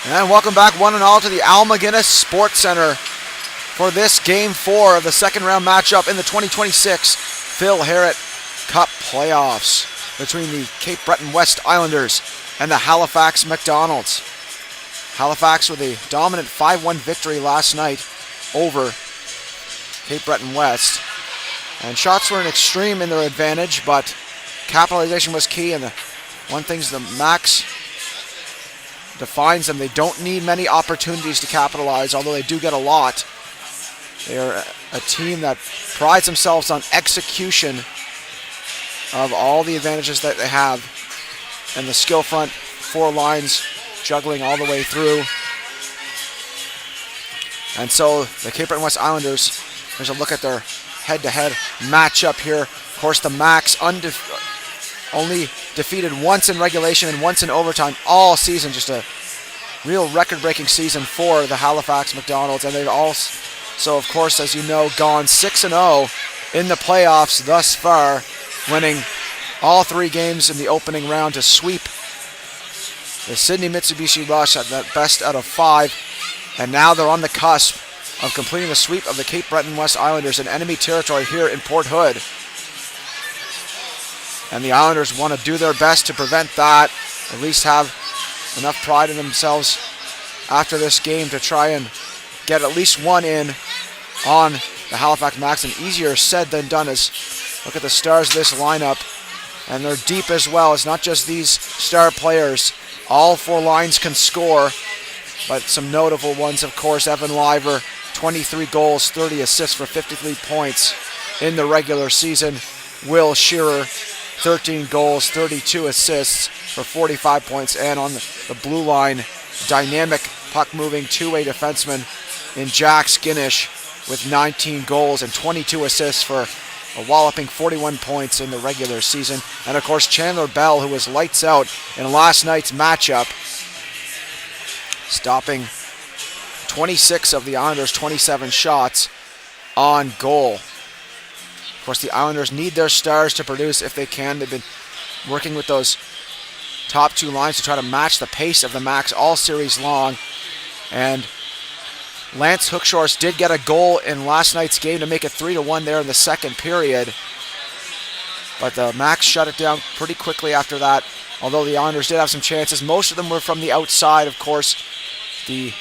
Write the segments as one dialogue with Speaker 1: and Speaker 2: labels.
Speaker 1: And welcome back one and all to the Al McGuinness Sports Center for this Game 4 of the second round matchup in the 2026 Phil Herriott Cup playoffs between the Cape Breton West Islanders and the Halifax Macdonalds. Halifax with a dominant 5-1 victory last night over Cape Breton West. And shots were an extreme in their advantage, but capitalization was key, and one thing's the Max defines them. They don't need many opportunities to capitalize, although they do get a lot. They are a team that prides themselves on execution of all the advantages that they have. And the skill front, 4 lines, juggling all the way through. And so the Cape Breton West Islanders, there's a look at their head-to-head matchup here. Of course, the Max only defeated once in regulation and once in overtime all season. Just a real record-breaking season for the Halifax Macdonalds. And they've also, of course, as you know, gone 6-0 in the playoffs thus far, winning all 3 games in the opening round to sweep the Sydney Mitsubishi Rush at that best out of 5. And now they're on the cusp of completing the sweep of the Cape Breton West Islanders in enemy territory here in Port Hood. And the Islanders want to do their best to prevent that, at least have enough pride in themselves after this game to try and get at least one in on the Halifax Max. And easier said than done, as look at the stars of this lineup, and they're deep as well. It's not just these star players. All 4 lines can score, but some notable ones, of course. Evan Liver, 23 goals, 30 assists for 53 points in the regular season. Will Shearer, 13 goals, 32 assists for 45 points. And on the blue line, dynamic puck-moving two-way defenseman in Jack Skinnish with 19 goals and 22 assists for a walloping 41 points in the regular season. And of course, Chandler Bell, who was lights out in last night's matchup, stopping 26 of the Islanders' 27 shots on goal. Of course, the Islanders need their stars to produce if they can. They've been working with those top 2 lines to try to match the pace of the Max all series long. And Lance Hookshorst did get a goal in last night's game to make it 3-1 there in the second period. But the Max shut it down pretty quickly after that, although the Islanders did have some chances. Most of them were from the outside, of course. The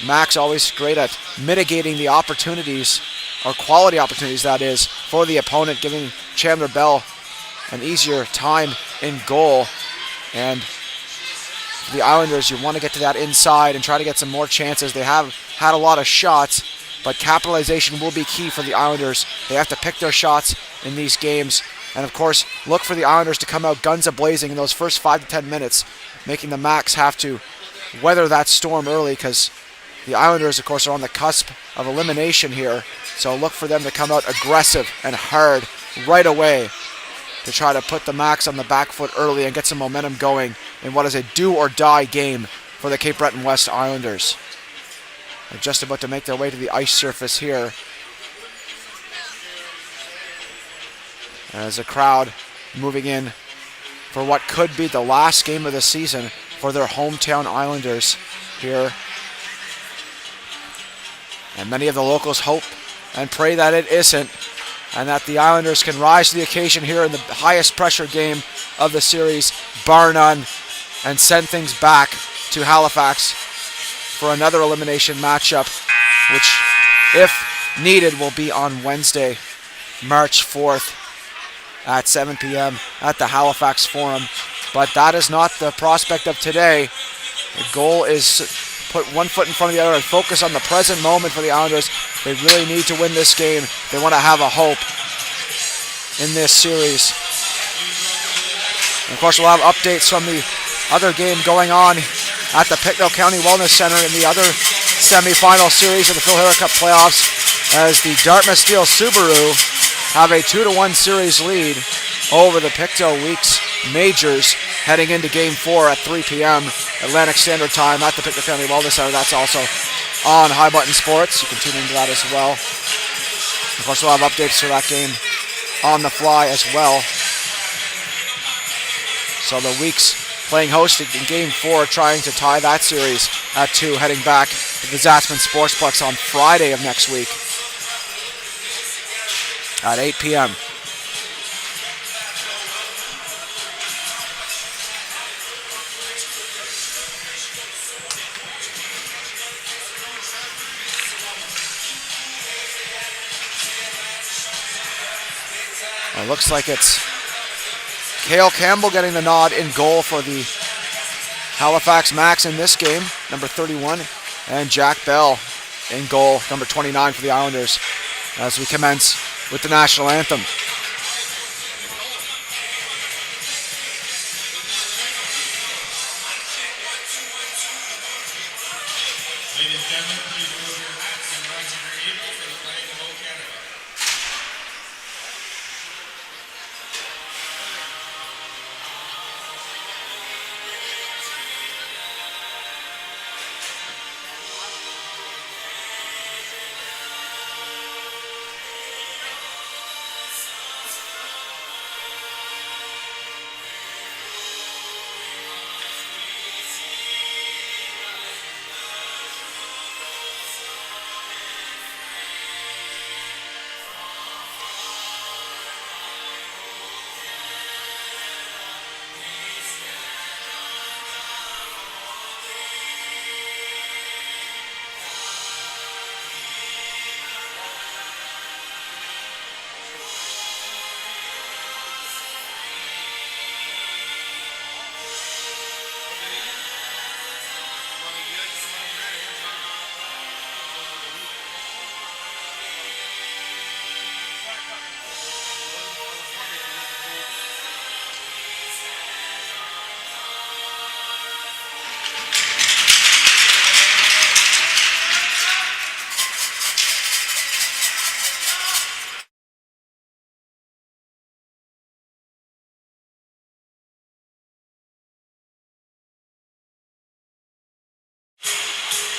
Speaker 1: Max always great at mitigating the opportunities, or quality opportunities that is, for the opponent, giving Chandler Bell an easier time in goal. And for the Islanders, you want to get to that inside and try to get some more chances. They have had a lot of shots, but capitalization will be key for the Islanders. They have to pick their shots in these games. And of course, look for the Islanders to come out guns a-blazing in those first 5 to 10 minutes, making the Max have to weather that storm early, because the Islanders, of course, are on the cusp of elimination here. So look for them to come out aggressive and hard right away to try to put the Max on the back foot early and get some momentum going in what is a do-or-die game for the Cape Breton West Islanders. They're just about to make their way to the ice surface here, as a crowd moving in for what could be the last game of the season for their hometown Islanders here. And many of the locals hope and pray that it isn't, and that the Islanders can rise to the occasion here in the highest pressure game of the series, bar none, and send things back to Halifax for another elimination matchup, which, if needed, will be on Wednesday, March 4th at 7 p.m. at the Halifax Forum. But that is not the prospect of today. The goal is put one foot in front of the other and focus on the present moment for the Islanders. They really need to win this game. They want to have a hope in this series. And of course, we'll have updates from the other game going on at the Pictou County Wellness Center in the other semifinal series of the Phil Herriott Cup playoffs, as the Dartmouth Steel Subaru have a 2-1 series lead over the Pictou Weeks Majors heading into Game 4 at 3 p.m. Atlantic Standard Time at the Pictou County Wellness Center. That's also on High Button Sports. You can tune into that as well. Of course, we'll have updates for that game on the fly as well. So the Weeks playing host in Game 4, trying to tie that series at 2, heading back to the Zatzman Sportsplex on Friday of next week at 8 p.m. It looks like it's Cale Campbell getting the nod in goal for the Halifax Max in this game, number 31, and Jack Bell in goal, number 29 for the Islanders, as we commence with the national anthem.
Speaker 2: Ladies and gentlemen, please remove your hats and rise if you're able for the playing of O Canada.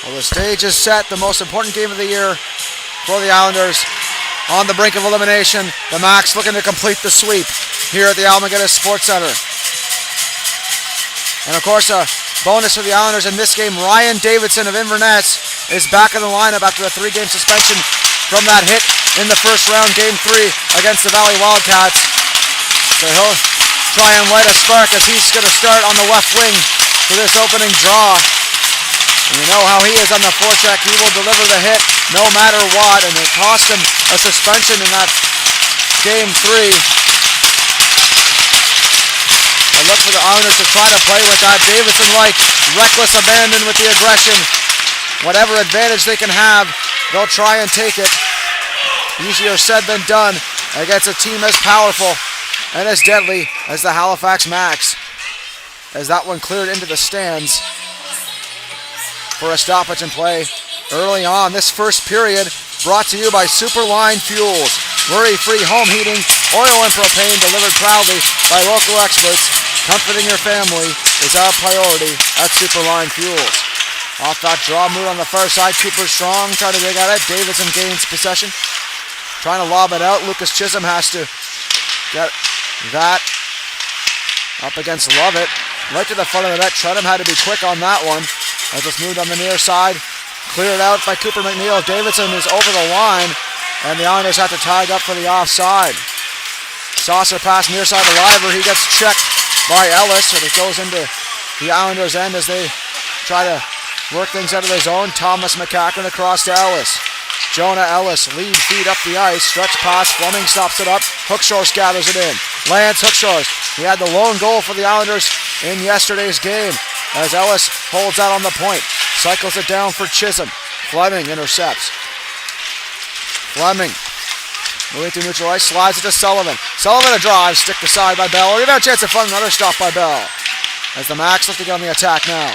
Speaker 1: Well, the stage is set, the most important game of the year for the Islanders on the brink of elimination. The Max looking to complete the sweep here at the Almaguer Sports Center. And of course, a bonus for the Islanders in this game, Ryan Davidson of Inverness is back in the lineup after a 3-game suspension from that hit in the first round, Game 3 against the Valley Wildcats. So he'll try and light a spark as he's going to start on the left wing for this opening draw. And you know how he is on the forecheck. He will deliver the hit no matter what, and it cost him a suspension in that Game 3. And look for the Islanders to try to play with that Davidson-like reckless abandon with the aggression. Whatever advantage they can have, they'll try and take it. Easier said than done against a team as powerful and as deadly as the Halifax Max. As that one cleared into the stands for a stoppage in play early on. This first period brought to you by Superline Fuels. Worry-free home heating, oil and propane delivered proudly by local experts. Comforting your family is our priority at Superline Fuels. Off that draw move on the far side, Cooper Strong trying to dig at it. Davidson gains possession, trying to lob it out. Lucas Chisholm has to get that up against Lovett. Right to the front of the net. Trentham had to be quick on that one. As it's moved on the near side, cleared out by Cooper McNeil. Davidson is over the line, and the Islanders have to tag up for the offside. Saucer pass near side to Liver. He gets checked by Ellis, and it goes into the Islanders' end as they try to work things out of their zone. Thomas McCacken across to Ellis. Jonah Ellis, lead feed up the ice. Stretch pass, Fleming stops it up. Hookshorst gathers it in. Lance Hookshorst, he had the lone goal for the Islanders in yesterday's game, as Ellis holds out on the point. Cycles it down for Chisholm. Fleming intercepts. Fleming moving to neutral ice, slides it to Sullivan. Sullivan a drive, stick aside by Bell. We've got a chance of fun, another stop by Bell. As the Max look to get on the attack now.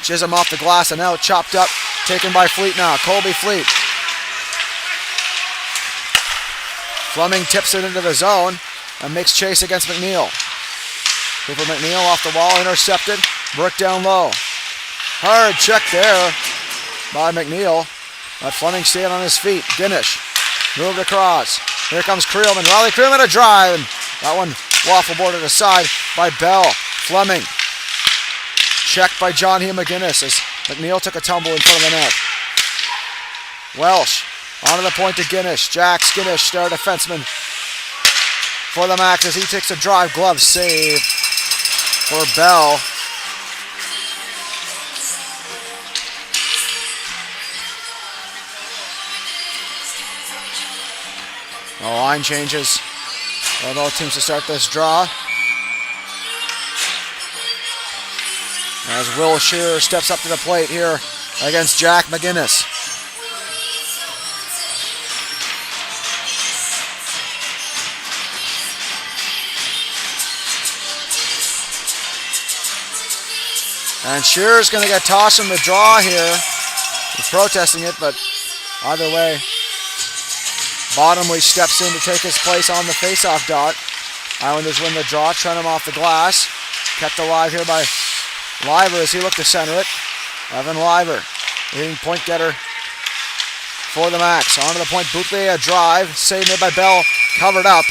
Speaker 1: Chisholm off the glass and out, chopped up, taken by Fleet now. Colby Fleet. Fleming tips it into the zone and makes chase against McNeil. Cooper McNeil off the wall, intercepted. Brook down low. Hard check there by McNeil. Let Fleming staying on his feet. Dinish moved across. Here comes Creelman. Riley Creelman a drive. And that one waffle boarded aside. by Bell. Fleming. Checked by John Hugh McGinnis as McNeil took a tumble in front of the net. Welsh onto the point to Guinness. Jack Skinnish, star defenseman for the Max as he takes a drive. Glove save for Bell. The line changes for both teams to start this draw. As Will Shearer steps up to the plate here against Jack McGinnis. And Shearer's going to get tossed from the draw here. He's protesting it, but either way, Bottomley steps in to take his place on the faceoff dot. Islanders win the draw. Trenum off the glass. Kept alive here by Liver as he looked to center it. Evan Liver, leading point getter for the Max. Onto the point, Bouthlier, a drive. Save made by Bell, covered up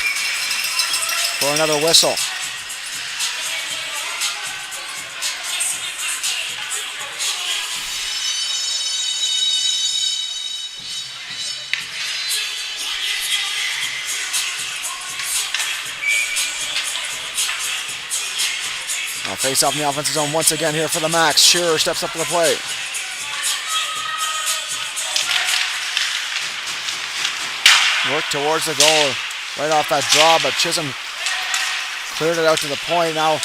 Speaker 1: for another whistle. Face off in the offensive zone once again here for the Max. Shearer steps up to the plate. Work towards the goal right off that draw, but Chisholm cleared it out to the point. Now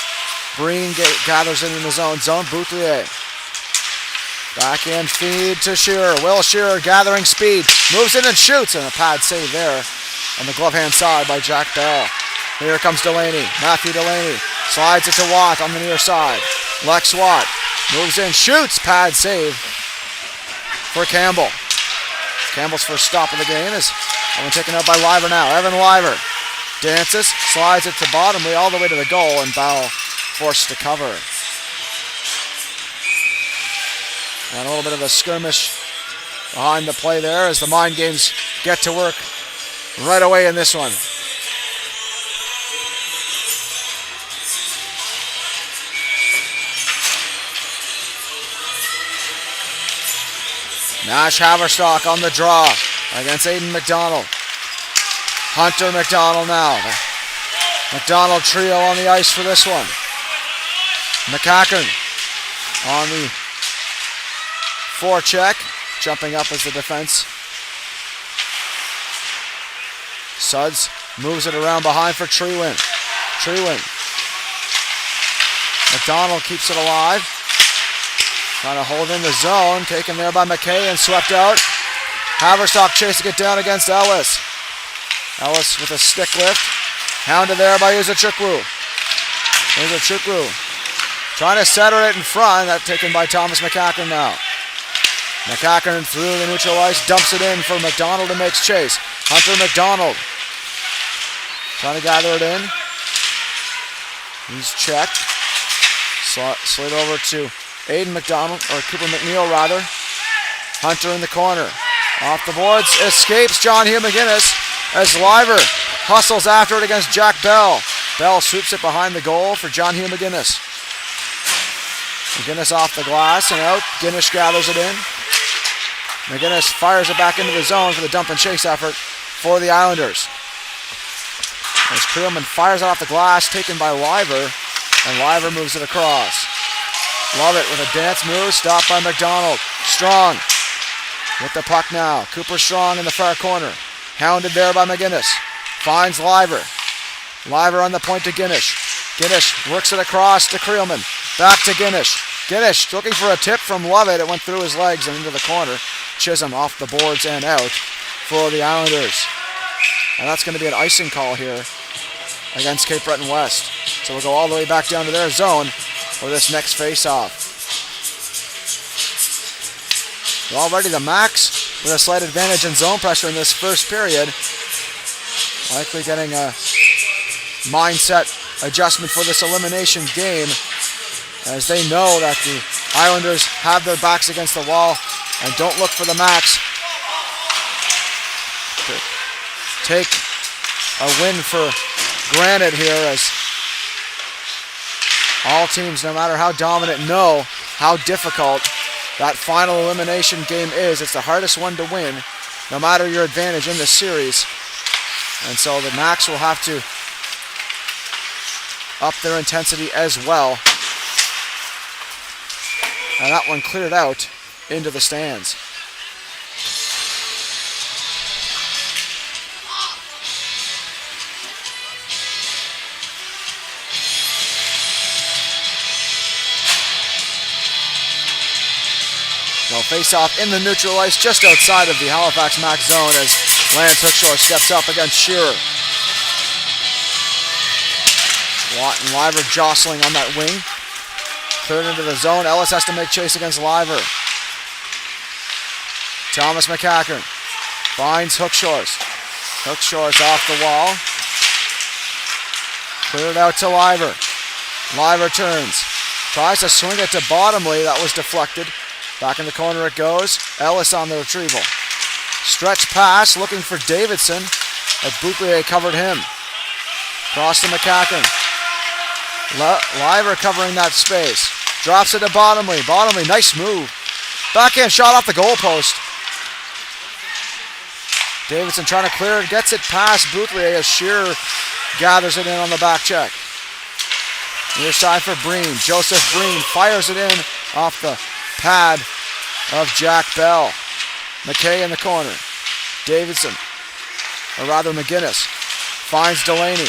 Speaker 1: Breen gathers in the zone. Zone Bouthlier. Backhand feed to Shearer. Will Shearer gathering speed. Moves in and shoots, and a pad save there on the glove hand side by Jack Bell. Here comes Delaney. Matthew Delaney. Slides it to Watt on the near side. Lex Watt moves in, shoots, pad save for Campbell. Campbell's first stop of the game is taken out by Liver now. Evan Liver dances, slides it to Bottomley all the way to the goal, and Bowell forced to cover. And a little bit of a skirmish behind the play there as the Mind Games get to work right away in this one. Nash Haverstock on the draw against Aiden McDonald. Hunter McDonald now. The McDonald trio on the ice for this one. McCackern on the forecheck, jumping up as the defense. Suds moves it around behind for Treewin. McDonald keeps it alive. Trying to hold in the zone, taken there by McKay and swept out. Haverstock chasing it down against Ellis. Ellis with a stick lift. Hounded there by Uzachukwu. Trying to center it in front. That taken by Thomas McCackern now. McCackern through the neutral ice, dumps it in for McDonald and makes chase. Hunter McDonald trying to gather it in. He's checked. Slid over to Aiden McDonald, or Cooper McNeil rather. Hunter in the corner. Off the boards, escapes John Hugh McGinnis as Liver hustles after it against Jack Bell. Bell swoops it behind the goal for John Hugh McGinnis. McGinnis off the glass and out. Guinness gathers it in. McGinnis fires it back into the zone for the dump and chase effort for the Islanders. As Creelman fires it off the glass, taken by Liver, and Liver moves it across. Love it with a dance move, stopped by McDonald. Strong with the puck now. Cooper Strong in the far corner. Hounded there by McGinnis. Finds Liver. Liver on the point to Guinness. Guinness works it across to Creelman. Back to Guinness. Guinness looking for a tip from Lovett. It went through his legs and into the corner. Chisholm off the boards and out for the Islanders. And that's going to be an icing call here against Cape Breton West. So we'll go all the way back down to their zone for this next face-off. Already the Max with a slight advantage in zone pressure in this first period. Likely getting a mindset adjustment for this elimination game, as they know that the Islanders have their backs against the wall and don't look for the Max to take a win for granted here, as All teams, no matter how dominant, know how difficult that final elimination game is. It's the hardest one to win, no matter your advantage in this series. And so the Macs will have to up their intensity as well. And that one cleared out into the stands. They'll face off in the neutral ice just outside of the Halifax Mac zone as Lance Hookshore steps up against Shearer. Watt and Liver jostling on that wing. Cleared into the zone. Ellis has to make chase against Liver. Thomas McCackern finds Hookshore's. Hookshore's off the wall. Cleared out to Liver. Liver turns. Tries to swing it to Bottomley. That was deflected. Back in the corner it goes. Ellis on the retrieval. Stretch pass looking for Davidson. But Bouclier covered him. Cross to McCackern. Liver covering that space. Drops it to Bottomley. Bottomley, nice move. Backhand shot off the goalpost. Davidson trying to clear it. Gets it past Bouclier as Shearer gathers it in on the back check. Near side for Breen. Joseph Breen fires it in off the pad of Jack Bell. McKay in the corner. Davidson, or rather McGinnis, finds Delaney.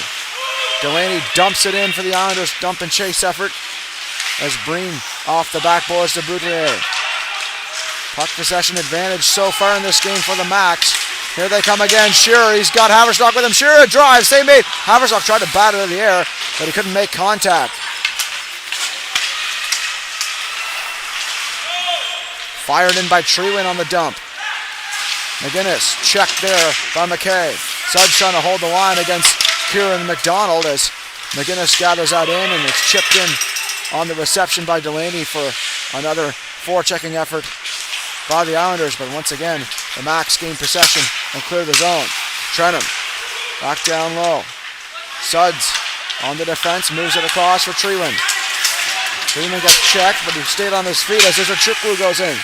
Speaker 1: Delaney dumps it in for the Islanders' dump and chase effort as Breen off the backboards to Bouclier. Puck possession advantage so far in this game for the Macs. Here they come again. Shearer, he's got Haverstock with him. Shearer drives, they made. Haverstock tried to bat it in the air, but he couldn't make contact. Fired in by Treewin on the dump. McGinnis checked there by McKay. Sudds trying to hold the line against Kieran McDonald as McGinnis gathers that in, and it's chipped in on the reception by Delaney for another forechecking effort by the Islanders. But once again, the Macs gain possession and clear the zone. Trenham back down low. Sudds on the defense, moves it across for Treewin. Treewin gets checked, but he stayed on his feet as Uzachukwu goes in.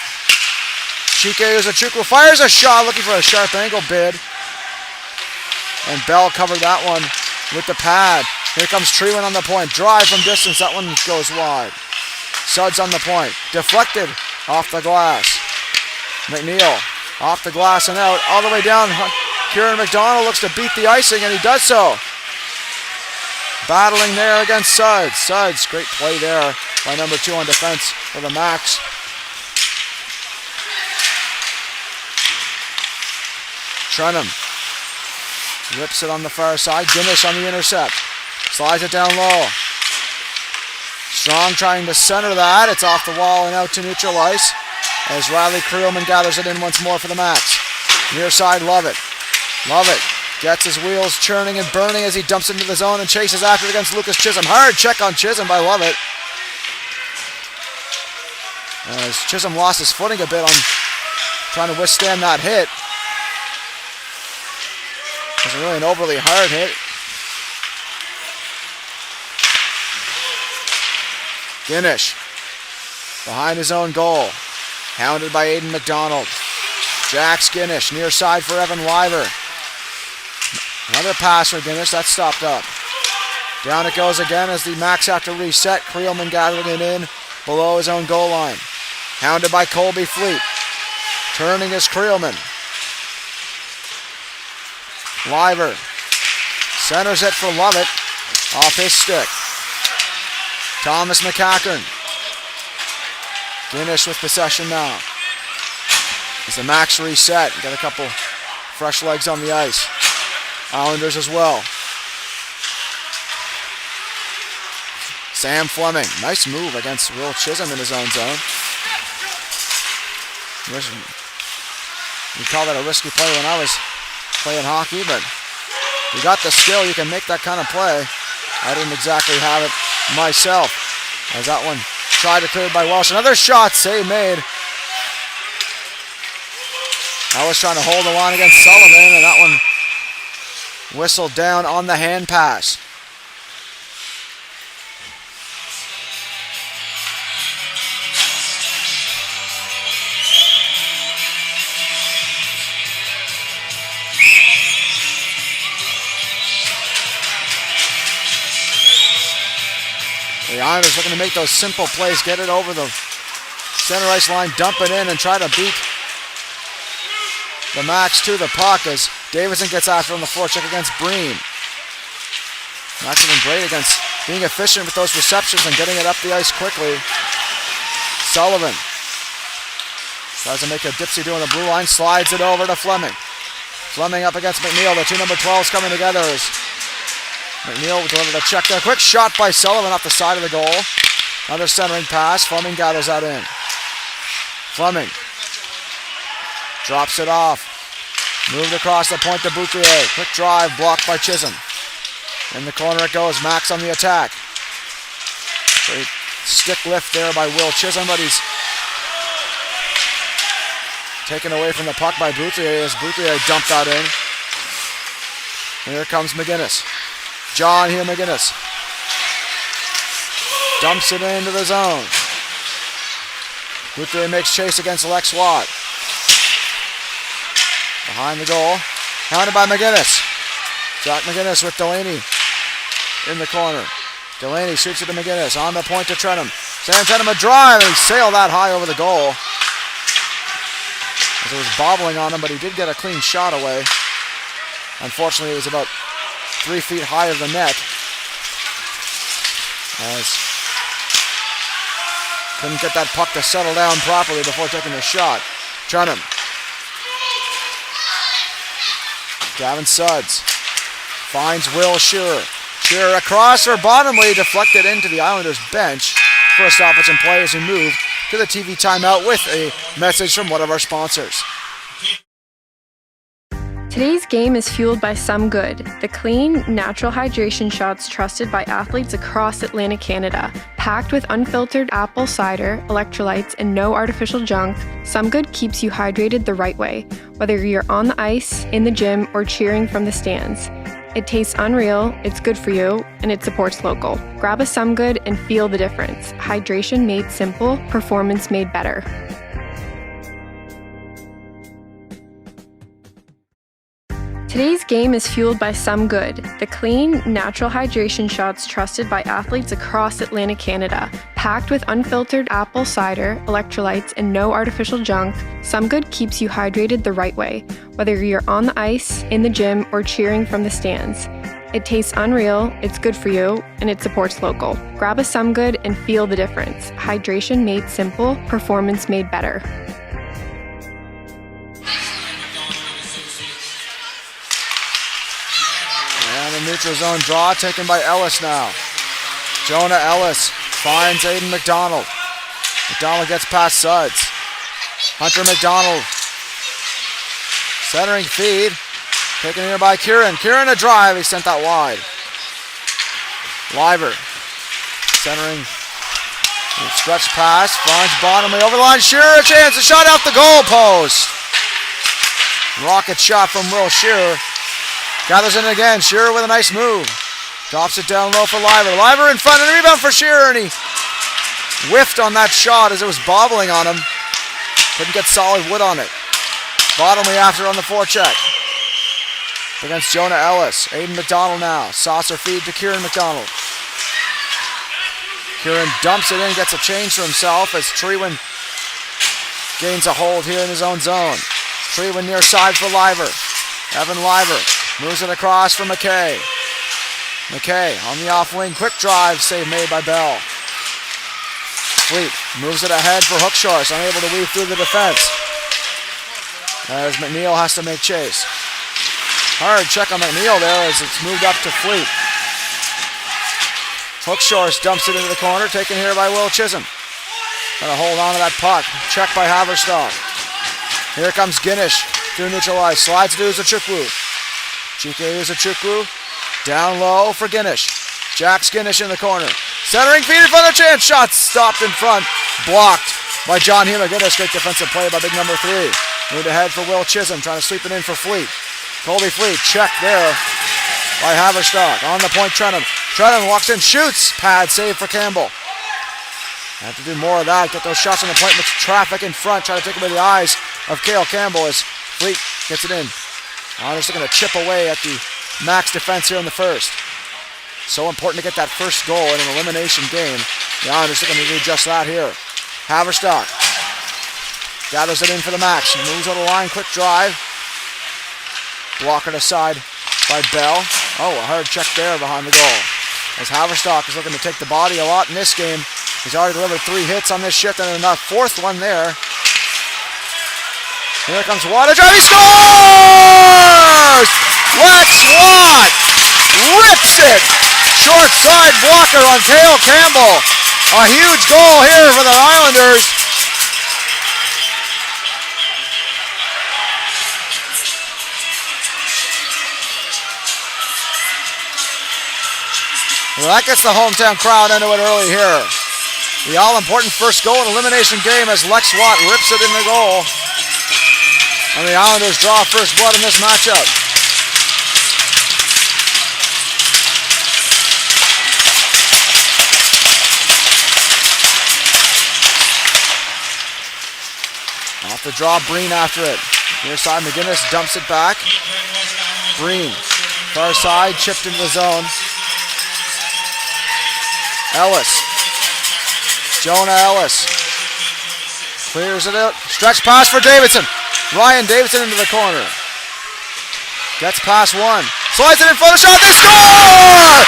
Speaker 1: Chike Uzachukwu fires a shot, looking for a sharp angle bid. And Bell covered that one with the pad. Here comes Treewin on the point. Drive from distance, that one goes wide. Sudds on the point. Deflected off the glass. McNeil off the glass and out. All the way down. Kieran McDonald looks to beat the icing, and he does so. Battling there against Sudds. Sudds, great play there by number 2 on defense for the Macs. Trenham whips it on the far side. Guinness on the intercept. Slides it down low. Strong trying to center that. It's off the wall and out to neutral ice as Riley Creelman gathers it in once more for the Macs. Near side, Lovett. Lovett gets his wheels churning and burning as he dumps into the zone and chases after it against Lucas Chisholm. Hard check on Chisholm by Lovett. As Chisholm lost his footing a bit on trying to withstand that hit. It wasn't really an overly hard hit. Guinness behind his own goal. Hounded by Aidan McDonald. Jax Guinness near side for Evan Wyler. Another pass for Guinness. That's stopped up. Down it goes again as the Macs have to reset. Creelman gathering it in below his own goal line. Hounded by Colby Fleet. Turning is Creelman. Liver centers it for Lovett off his stick. Thomas McCackern. Guinness with possession now. As the Macs reset, got a couple fresh legs on the ice. Islanders as well. Sam Fleming, nice move against Will Chisholm in his own zone. We call that a risky play when I was playing hockey, but you got the skill, you can make that kind of play. I didn't exactly have it myself. As that one tried to clear by Walsh. Another shot, save made. I was trying to hold the line against Sullivan, and that one whistled down on the hand pass. Islanders looking to make those simple plays, get it over the center ice line, dump it in, and try to beat the Max to the puck as Davidson gets after on the forecheck against Breen. Max has been great against being efficient with those receptions and getting it up the ice quickly. Sullivan tries to make a dipsy-do on the blue line, slides it over to Fleming. Fleming up against McNeil. The two number 12s coming together as McNeil will deliver the check there. Quick shot by Sullivan off the side of the goal. Another centering pass. Fleming gathers that in. Fleming drops it off. Moved across the point to Bouthier. Quick drive blocked by Chisholm. In the corner it goes. Max on the attack. Great stick lift there by Will Chisholm, but he's taken away from the puck by Bouthier as Bouthier dumped that in. And here comes McGinnis. John here, McGinnis. Dumps it into the zone. Bouthier makes chase against Lex Watt. Behind the goal. Hounded by McGinnis. Jack McGinnis with Delaney in the corner. Delaney shoots it to McGinnis. On the point to Trenum. Sam Trenum a drive, and he sailed that high over the goal. As it was bobbling on him, but he did get a clean shot away. Unfortunately, it was about 3 feet high of the net. As couldn't get that puck to settle down properly before taking the shot. Trenum. Gavin Sudds finds Will Shearer. Shearer across for Bottomley, deflected into the Islanders bench for a stoppage in play as we move to the TV timeout with a message from one of our sponsors.
Speaker 3: Today's game is fueled by Some Good, the clean, natural hydration shots trusted by athletes across Atlantic Canada. Packed with unfiltered apple cider, electrolytes, and no artificial junk, Some Good keeps you hydrated the right way, whether you're on the ice, in the gym, or cheering from the stands. It tastes unreal, it's good for you, and it supports local. Grab a Some Good and feel the difference. Hydration made simple, performance made better. Today's game is fueled by Some Good, the clean, natural hydration shots trusted by athletes across Atlantic Canada. Packed with unfiltered apple cider, electrolytes, and no artificial junk, Some Good keeps you hydrated the right way, whether you're on the ice, in the gym, or cheering from the stands. It tastes unreal, it's good for you, and it supports local. Grab a Some Good and feel the difference. Hydration made simple, performance made better.
Speaker 1: Neutral zone draw taken by Ellis now. Jonah Ellis finds Aiden McDonald. McDonald gets past Sudds. Hunter McDonald. Centering feed. Taken here by Kieran. Kieran a drive. He sent that wide. Liver. Centering. Stretch pass. Finds Bottomley over the line. Shearer a chance. A shot out the goal post. Rocket shot from Will Shearer. Gathers in again. Shearer with a nice move. Drops it down low for Liver. Liver in front and a rebound for Shearer, and he whiffed on that shot as it was bobbling on him. Couldn't get solid wood on it. Bottomley after on the forecheck. Against Jonah Ellis. Aiden McDonald now. Saucer feed to Kieran McDonald. Kieran dumps it in, gets a change for himself as Treewin gains a hold here in his own zone. Treewin near side for Liver. Evan Liver. Moves it across for McKay. McKay on the off wing. Quick drive. Save made by Bell. Fleet moves it ahead for Hookshorst. Unable to weave through the defense. As McNeil has to make chase. Hard check on McNeil there as it's moved up to Fleet. Hookshorst dumps it into the corner. Taken here by Will Chisholm. Trying to hold on to that puck. Check by Haverstock. Here comes Ginnish through neutral ice. Slides to Uzuchukwu. Chike Uzuchukwu down low for Ginnish. Jax Ginnish in the corner. Centering feed in front of chance. Shot stopped in front. Blocked by John Hugh McGinnis. Great defensive play by big number 3. Moved ahead for Will Chisholm. Trying to sweep it in for Fleet. Colby Fleet check there by Haverstock. On the point Trenum. Trenum walks in. Shoots. Pad save for Campbell. Have to do more of that. Get those shots on the point. Makes traffic in front. Try to take away the eyes of Cale Campbell as Fleet gets it in. Islanders looking to chip away at the Max defense here in the first. So important to get that first goal in an elimination game. The Islanders looking to do just that here. Haverstock gathers it in for the Max. He moves on the line, quick drive. Blocked aside by Bell. Oh, a hard check there behind the goal. As Haverstock is looking to take the body a lot in this game. He's already delivered 3 hits on this shift and a 4th one there. Here comes Watt. He scores! Lex Watt rips it! Short side blocker on Cale Campbell. A huge goal here for the Islanders. Well, that gets the hometown crowd into it early here. The all-important first goal in elimination game as Lex Watt rips it in the goal. And the Islanders draw first blood in this matchup. Off the draw, Breen after it. Near side, McGinnis dumps it back. Breen, far side, chipped into the zone. Ellis. Jonah Ellis. Clears it out. Stretch pass for Davidson. Ryan Davidson into the corner. Gets past one. Slides it in front of shot. They score!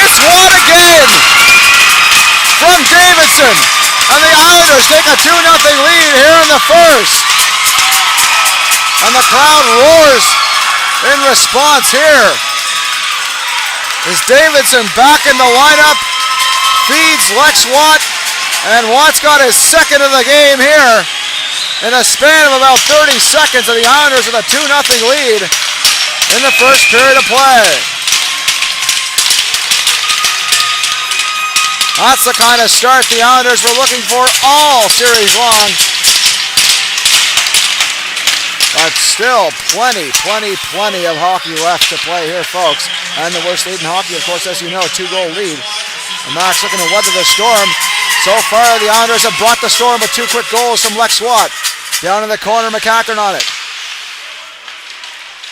Speaker 1: It's Watt again from Davidson. And the Islanders take a 2-0 lead here in the first. And the crowd roars in response here. Is Davidson back in the lineup? Feeds Lex Watt, and Watt's got his second of the game here in a span of about 30 seconds, and the Islanders with a 2-0 lead in the first period of play. That's the kind of start the Islanders were looking for all series long. But still plenty of hockey left to play here, folks. And the worst lead in hockey, of course, as you know, 2-goal lead. And Max looking to weather the storm. So far, the Islanders have brought the storm with 2 quick goals from Lex Watt. Down in the corner, McCackern on it.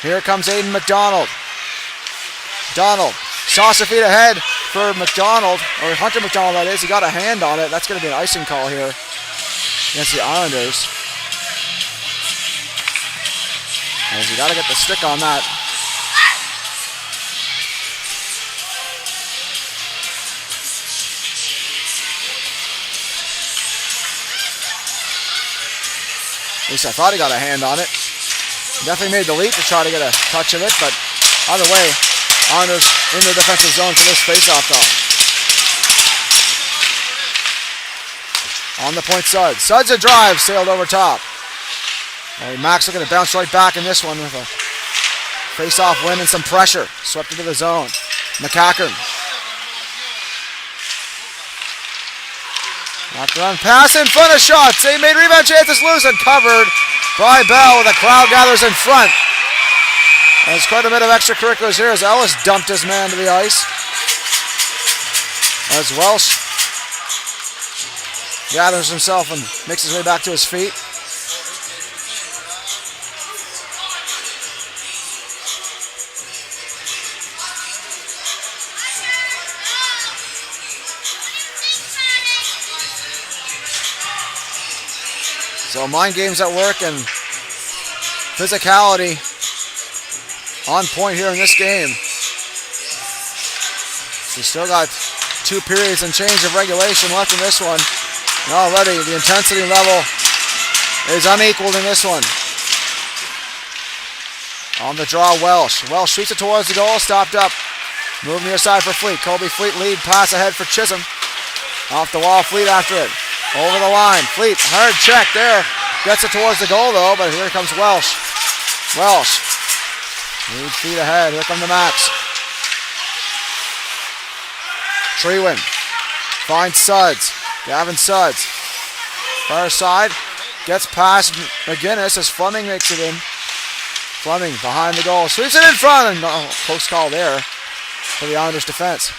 Speaker 1: Here comes Aiden Macdonald. Donald, saucer feet ahead for Macdonald, or Hunter Macdonald that is. He got a hand on it. That's going to be an icing call here against the Islanders. As you got to get the stick on that. At least I thought he got a hand on it. Definitely made the leap to try to get a touch of it, but either way, Islanders in the defensive zone for this faceoff though. On the point, Sudds. Sudds a drive, sailed over top. Max looking to bounce right back in this one with a face-off win and some pressure. Swept into the zone. McCackern. After on pass in front of shots. They made rebound chances loose and covered by Bell. The crowd gathers in front. There's quite a bit of extracurriculars here as Ellis dumped his man to the ice. As Welsh gathers himself and makes his way back to his feet. So mind games at work and physicality on point here in this game. We still got 2 periods and change of regulation left in this one. And already the intensity level is unequaled in this one. On the draw, Welsh. Welsh shoots it towards the goal, stopped up. Move near side for Fleet. Kobe Fleet lead, pass ahead for Chisholm. Off the wall, Fleet after it. Over the line, Fleet, hard check there. Gets it towards the goal though, but here comes Welsh. Welsh, lead feet ahead, here come the Max. Treewin, finds Sudds, Gavin Sudds. Far side, gets past McGinnis as Fleming makes it in. Fleming behind the goal, sweeps it in front, and close call there for the Islanders defense.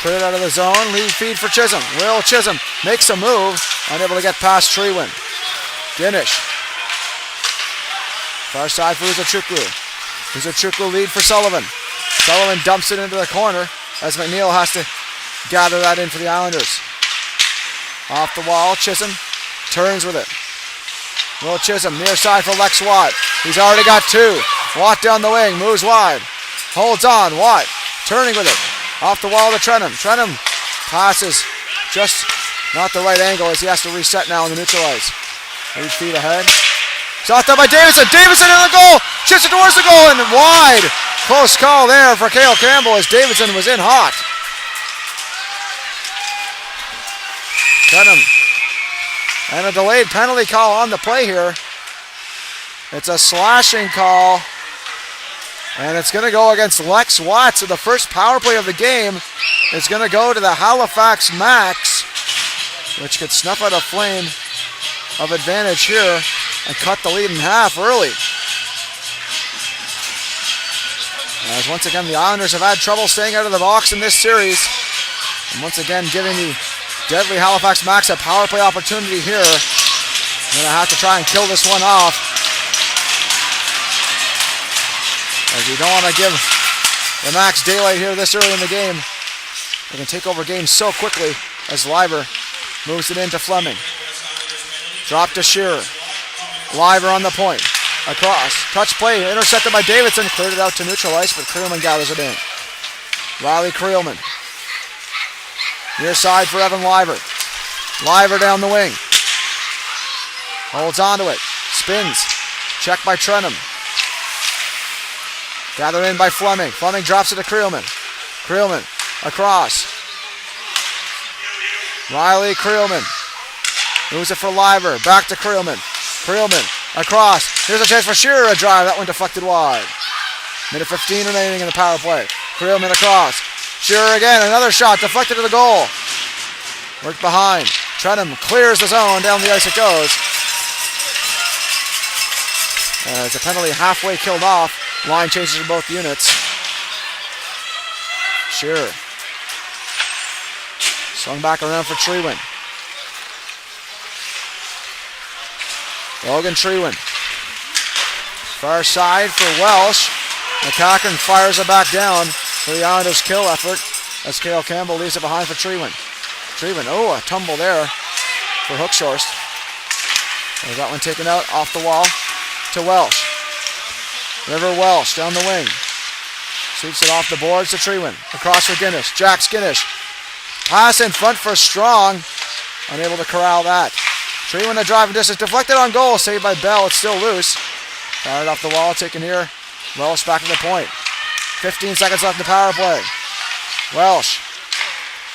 Speaker 1: Cleared out of the zone, lead feed for Chisholm. Will Chisholm makes a move, unable to get past Treewin. Ginish. Far side for Uzachukwu. Uzachukwu lead for Sullivan. Sullivan dumps it into the corner as McNeil has to gather that in for the Islanders. Off the wall, Chisholm turns with it. Will Chisholm, near side for Lex Watt. He's already got two. Watt down the wing, moves wide. Holds on, Watt turning with it. Off the wall to Trenum. Trenum passes just not the right angle as he has to reset now in the neutral ice. 8 feet ahead. Shot down by Davidson. Davidson in the goal. Chips it towards the goal and wide. Close call there for Cale Campbell as Davidson was in hot. Trenum. And a delayed penalty call on the play here. It's a slashing call. And it's going to go against Lex Watt. So the first power play of the game is going to go to the Halifax Max, which could snuff out a flame of advantage here and cut the lead in half early. As once again, the Islanders have had trouble staying out of the box in this series. And once again, giving the deadly Halifax Max a power play opportunity here. Going to have to try and kill this one off, as you don't want to give the Max daylight here this early in the game. They can take over games so quickly as Liver moves it into Fleming. Drop to Shearer. Liver on the point. Across. Touch play. Intercepted by Davidson. Cleared it out to neutral ice, but Creelman gathers it in. Riley Creelman. Near side for Evan Liver. Liver down the wing. Holds onto it. Spins. Checked by Trenum. Gathered in by Fleming. Fleming drops it to Creelman. Creelman across. Riley Creelman. Moves it for Liver. Back to Creelman. Creelman across. Here's a chance for Shearer. A drive. That one deflected wide. Minute 15 remaining in the power play. Creelman across. Shearer again. Another shot. Deflected to the goal. Worked behind. Trenum clears the zone. Down the ice it goes. It's a penalty halfway killed off. Line changes for both units. Shearer. Swung back around for Treewin. Logan Treewin. Far side for Welsh. McCacken fires it back down for the Islanders' kill effort as Cale Campbell leaves it behind for Treewin. Treewin, oh, a tumble there for Hookshorst. There's that one taken out off the wall to Welsh. River Welsh down the wing. Sweeps it off the boards to Treewin. Across for Guinness. Jack Skinnish. Pass in front for Strong. Unable to corral that. Treewin a driving distance. Deflected on goal. Saved by Bell. It's still loose. Fired off the wall. Taken here. Welsh back to the point. 15 seconds left in the power play. Welsh.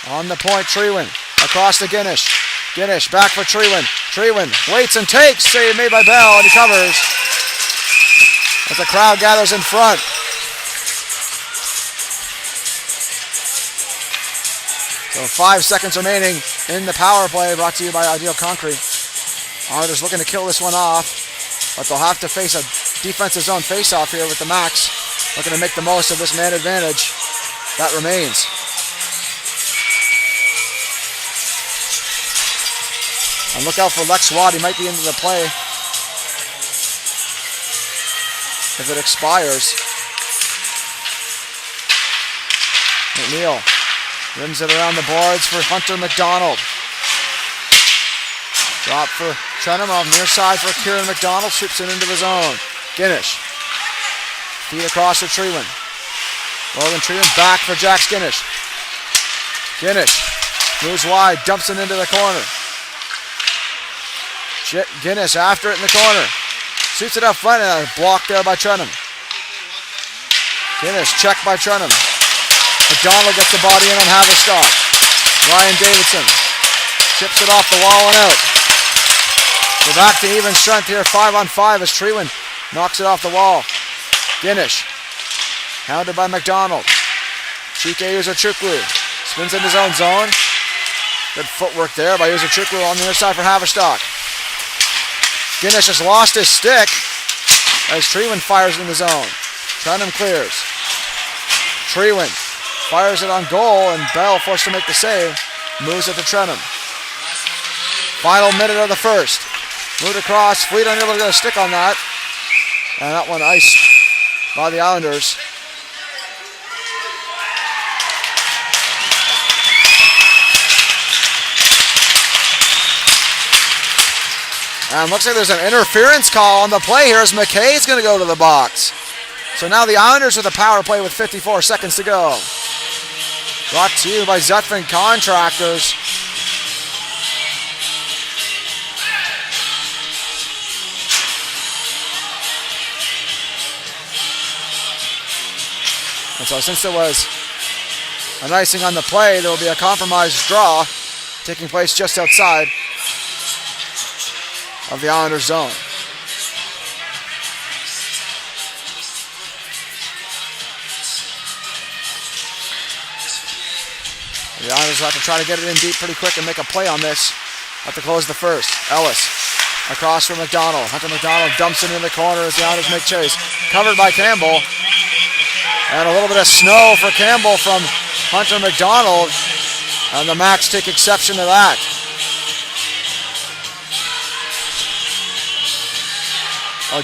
Speaker 1: On the point. Treewin. Across to Guinness. Guinness back for Treewin. Treewin waits and takes. Save made by Bell. And he covers. As the crowd gathers in front. So 5 seconds remaining in the power play, brought to you by Ideal Concrete. Islanders looking to kill this one off, but they'll have to face a defensive zone face-off here with the Max. Looking to make the most of this man advantage. That remains. And look out for Lex Watt. He might be into the play if it expires. McNeil rims it around the boards for Hunter McDonald. Drop for Trenum off near side for Kieran McDonald. Shoots it into the zone. Guinness. Feed across to Treewin. Logan Treewin back for Jack Skinnish. Guinness moves wide, dumps it into the corner. Guinness after it in the corner. Shoots it up front and a block there by Trenum. Guinness checked by Trenum. McDonald gets the body in on Haverstock. Ryan Davidson chips it off the wall and out. We're back to even strength here, 5-on-5 as Treewin knocks it off the wall. Guinness, hounded by McDonald. Chike Uzachukwu spins into his own zone. Good footwork there by Uzachukwu on the other side for Haverstock. Guinness has lost his stick as Treewin fires in the zone. Trenum clears. Treewin fires it on goal and Bell forced to make the save. Moves it to Trenum. Final minute of the first. Moved across. Fleet unable to get a stick on that. And that one iced by the Islanders. And looks like there's an interference call on the play here as McKay's going to go to the box. So now the Islanders with a power play with 54 seconds to go. Brought to you by Zutphen Contractors. And so since there was an icing on the play, there will be a compromised draw taking place just outside of the Islanders zone. The Islanders will have to try to get it in deep pretty quick and make a play on this at the close of the first. Ellis across from McDonald. Hunter McDonald dumps it in the corner as the Islanders make chase. Covered by Campbell. And a little bit of snow for Campbell from Hunter McDonald. And the Macs take exception to that.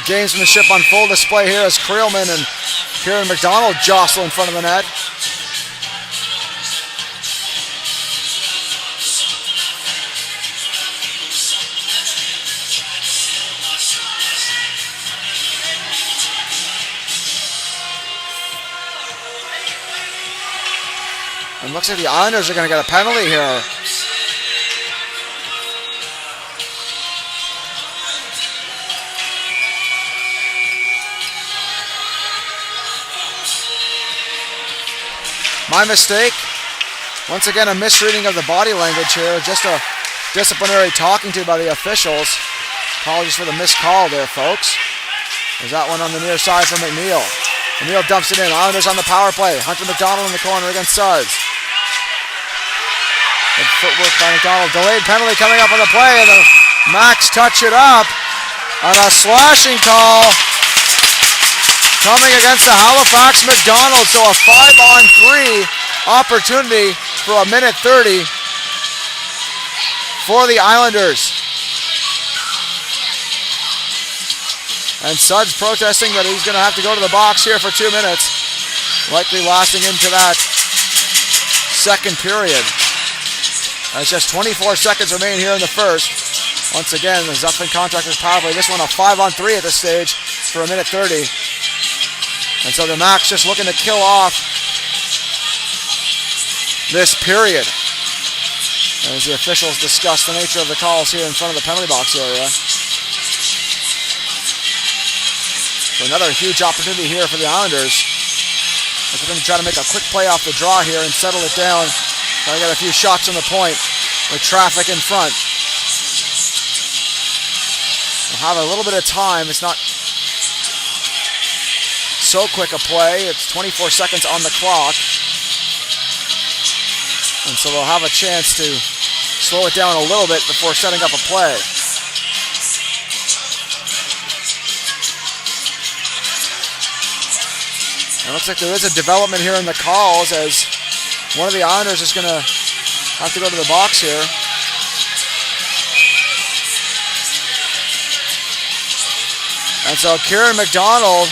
Speaker 1: Games from the ship on full display here as Creelman and Kieran McDonald jostle in front of the net. And looks like the Islanders are going to get a penalty here. My mistake. Once again, a misreading of the body language here. Just a disciplinary talking to by the officials. Apologies for the missed call there, folks. There's that one on the near side for McNeil. McNeil dumps it in. Islanders on the power play. Hunter McDonald in the corner against Suds. Good footwork by McDonald. Delayed penalty coming up on the play, and the Macs touch it up. And a slashing call coming against the Halifax Macdonalds. So a 5-on-3 opportunity for a minute 30 for the Islanders. And Suds protesting that he's going to have to go to the box here for 2 minutes. Likely lasting into that second period. There's just 24 seconds remain here in the first. Once again, the Zutphen Contractors power play. This one a 5-on-3 at this stage for a minute 30. And so the Macs just looking to kill off this period. As the officials discuss the nature of the calls here in front of the penalty box area. So another huge opportunity here for the Islanders. They're going to try to make a quick play off the draw here and settle it down. Try to get a few shots on the point with traffic in front. We'll have a little bit of time. It's not so quick a play. It's 24 seconds on the clock. And so they'll have a chance to slow it down a little bit before setting up a play. It looks like there is a development here in the calls as one of the Islanders is going to have to go to the box here. And so Kieran McDonald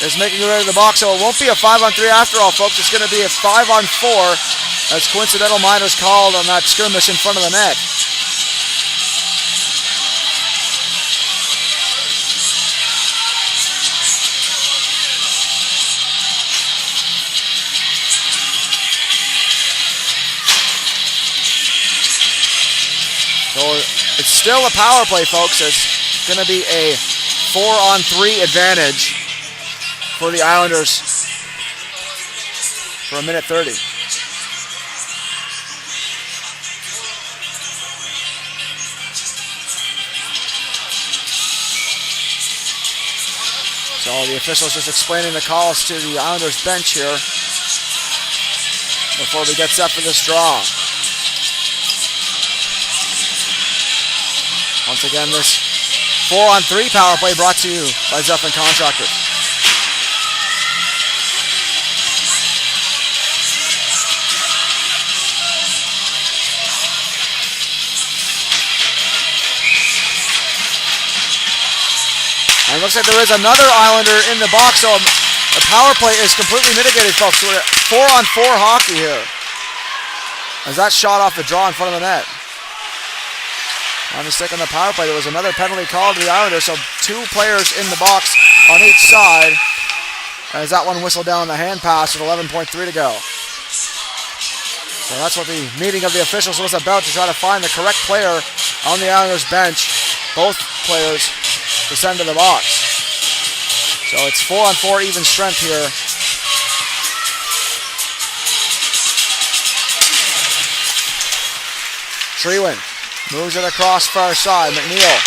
Speaker 1: is making it way to the box. So it won't be a 5-on-3 after all, folks. It's going to be a 5-on-4 as coincidental minors called on that skirmish in front of the net. So it's still a power play, folks. It's going to be a 4-on-3 advantage for the Islanders for a minute 30. So the officials just explaining the calls to the Islanders bench here before we get set for this draw. Once again, this 4-on-3 power play brought to you by Zutphen Contractors. And it looks like there is another Islander in the box, so the power play is completely mitigated, folks. So we're at 4-on-4 hockey here. As that shot off the draw in front of the net. On the stick on the power play, there was another penalty called to the Islanders, so 2 players in the box on each side. As that one whistled down the hand pass with 11.3 to go. So that's what the meeting of the officials was about, to try to find the correct player on the Islanders bench. Both players to send to the box. So it's 4-on-4 even strength here. Treewin moves it across far side. McNeil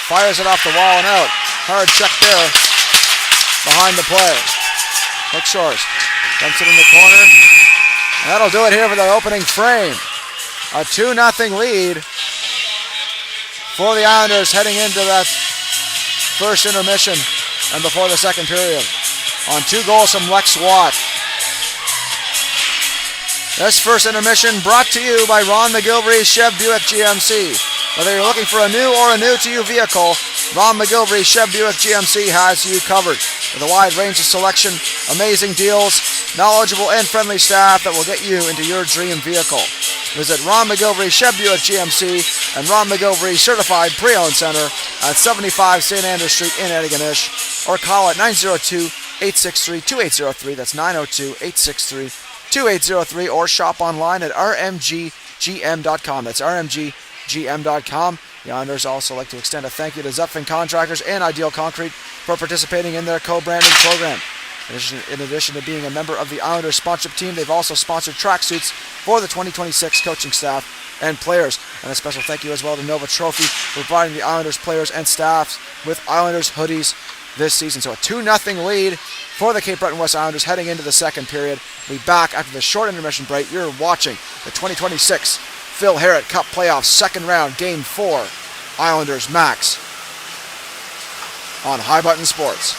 Speaker 1: fires it off the wall and out. Hard check there behind the play. Hook Shores dumps it in the corner. And that'll do it here for the opening frame. A 2-0 lead for the Islanders heading into that first intermission and before the second period. On 2 goals from Lex Watt. This first intermission brought to you by Ron McGilvery Chev Buick GMC. Whether you're looking for a new or a new-to-you vehicle, Ron McGilvery Chev Buick GMC has you covered. With a wide range of selection, amazing deals, knowledgeable and friendly staff that will get you into your dream vehicle. Visit Ron McGilvery Chev Buick GMC and Ron McGilvery Certified Pre-Owned Center at 75 St. Andrew Street in Antigonish, or call at 902-863-2803. That's 902-863-2803, or shop online at rmggm.com. That's rmggm.com. The Islanders also like to extend a thank you to Zutphen Contractors and Ideal Concrete for participating in their co-branding program. In addition to being a member of the Islanders sponsorship team, they've also sponsored tracksuits for the 2026 coaching staff and players. And a special thank you as well to Nova Trophy for providing the Islanders players and staffs with Islanders hoodies this season. So a 2-0 lead for the Cape Breton West Islanders heading into the second period. We'll be back after the short intermission break. You're watching the 2026 Phil Harrott Cup Playoffs second round, Game 4, Islanders Max on High Button Sports.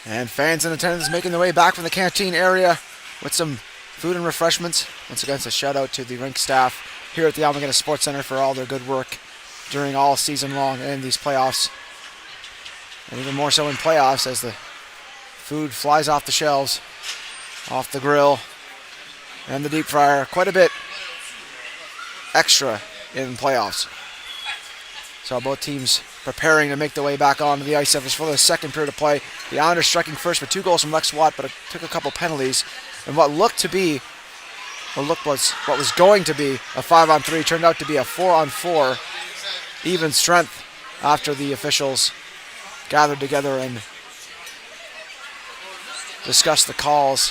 Speaker 1: And fans in attendance making their way back from the canteen area with some food and refreshments. Once again, it's a shout out to the rink staff here at the Almaguena Sports Center for all their good work during all season long and these playoffs. And even more so in playoffs as the food flies off the shelves, off the grill, and the deep fryer. Quite a bit extra in playoffs. So both teams preparing to make their way back onto the ice surface for the second period of play. The Islanders striking first with 2 goals from Lex Watt, but it took a couple penalties. And what was going to be a 5-on-3 turned out to be a 4-on-4 even strength after the officials gathered together and discussed the calls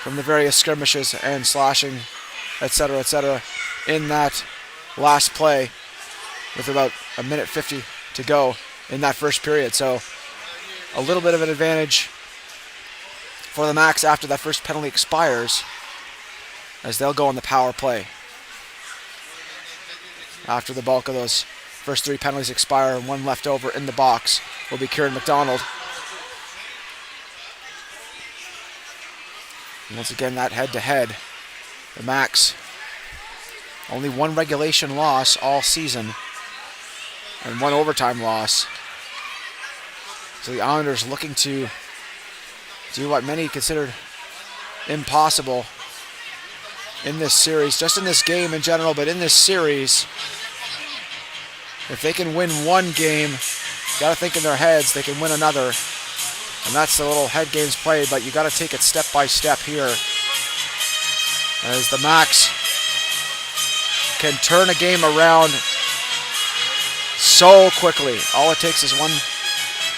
Speaker 1: from the various skirmishes and slashing, etc., in that last play with about a minute 50 to go in that first period. So a little bit of an advantage for the Max after that first penalty expires, as they'll go on the power play. After the bulk of those first 3 penalties expire and one left over in the box will be Kieran Macdonald. And once again, that head-to-head, the Max, only 1 regulation loss all season and 1 overtime loss. So the Islanders looking to do what many considered impossible in this series, just in this game in general, but in this series. If they can win 1 game, got to think in their heads they can win another. And that's the little head games played, but you got to take it step by step here. As the Max can turn a game around so quickly. All it takes is 1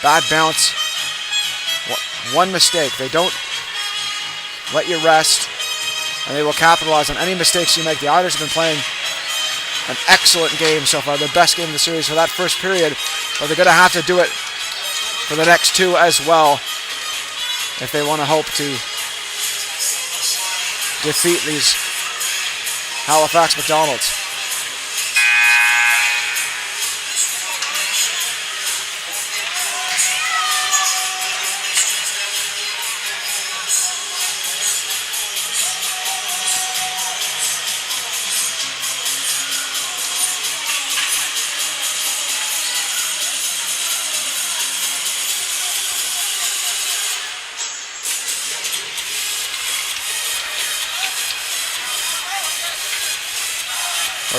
Speaker 1: bad bounce, 1 mistake. They don't let you rest, and they will capitalize on any mistakes you make. The Islanders have been playing an excellent game so far, the best game of the series for that first period, but they're going to have to do it for the next 2 as well if they want to hope to defeat these Halifax Macdonalds.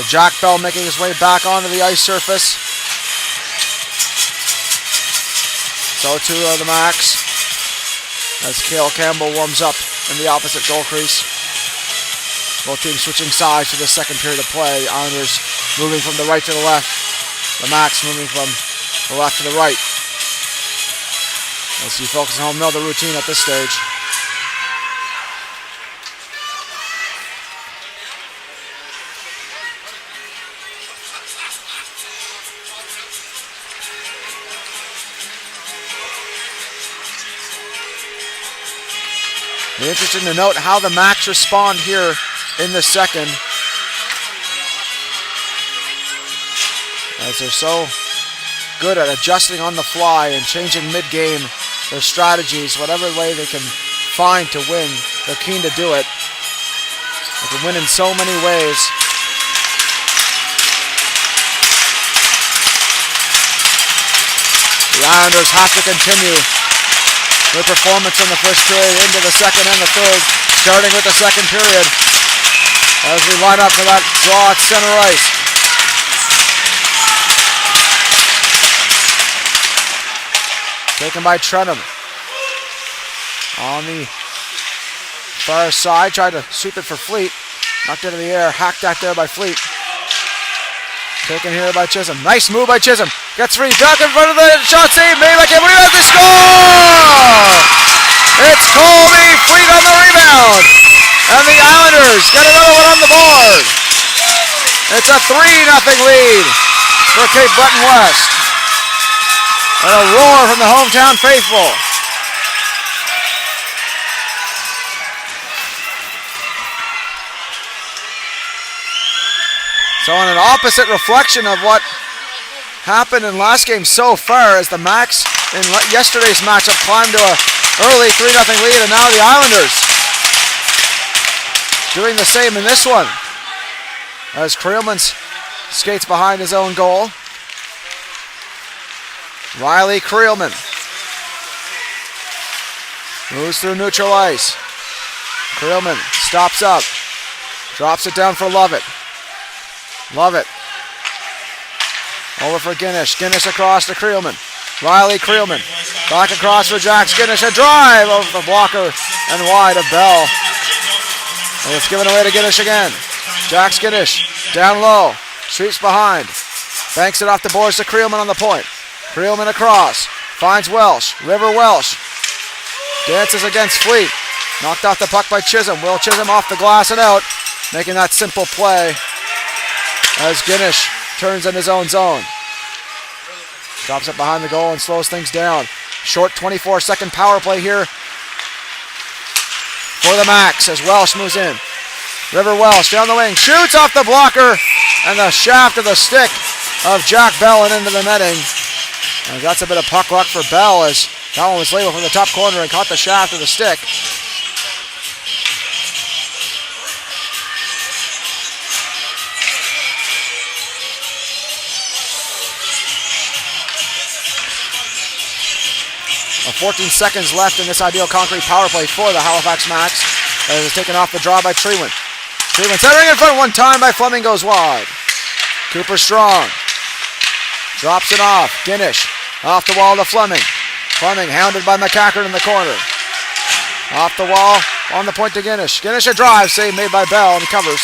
Speaker 1: Jack Bell making his way back onto the ice surface. So too the Max, as Cale Campbell warms up in the opposite goal crease. Both teams switching sides for the second period of play. The Islanders moving from the right to the left. The Max moving from the left to the right. As you focus on home, know the routine at this stage. Be interesting to note how the Max respond here in the second, as they're so good at adjusting on the fly and changing mid-game their strategies, whatever way they can find to win. They're keen to do it. They can win in so many ways. The Islanders have to continue their performance in the first period into the second and the third, starting with the second period as we line up for that draw at center ice. Taken by Trenum. On the far side, tried to sweep it for Fleet. Knocked into the air, hacked that there by Fleet. Taken here by Chisholm. Nice move by Chisholm. Gets 3, back in front of the shot save, made by Campbell. They score! It's Colby Fleet on the rebound. And the Islanders get another one on the board. It's a 3-0 lead for Cape Breton West. And a roar from the hometown faithful. So on an opposite reflection of what happened in last game so far as the Max in yesterday's matchup climbed to a early 3-0 lead, and now the Islanders doing the same in this one as Creelman skates behind his own goal. Riley Creelman moves through neutral ice. Creelman stops up, drops it down for Lovett. Lovett over for Guinness. Guinness across to Creelman. Riley Creelman back across for Jack Guinness. A drive over the blocker and wide of Bell. And it's given away to Guinness again. Jack Guinness down low, sweeps behind, banks it off the boards to Creelman on the point. Creelman across, finds Welsh. River Welsh dances against Fleet. Knocked off the puck by Chisholm. Will Chisholm off the glass and out, making that simple play as Guinness turns in his own zone. Drops it behind the goal and slows things down. Short 24-second power play here for the Max as Welsh moves in. River Welsh down the wing, shoots off the blocker and the shaft of the stick of Jack Bell and into the netting. And that's a bit of puck luck for Bell as that one was labeled from the top corner and caught the shaft of the stick. Well, 14 seconds left in this ideal concrete power play for the Halifax Max. As it's taken off the draw by Treewin. Treewin centering in front one time by Fleming, goes wide. Cooper Strong drops it off. Guinness off the wall to Fleming. Fleming hounded by McCackern in the corner. Off the wall, on the point to Guinness. Guinness a drive, save made by Bell, and he covers.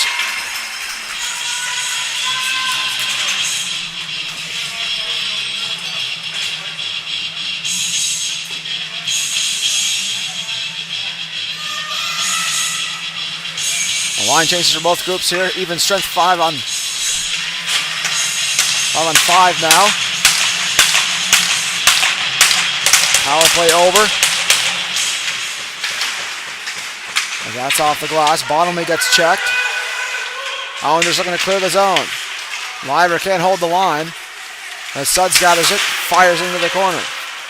Speaker 1: The line changes for both groups here. Even strength 5 on 5 now. Power play over. And that's off the glass. Bottomley gets checked. Islanders looking to clear the zone. Liver can't hold the line. As Suds gathers it, fires into the corner.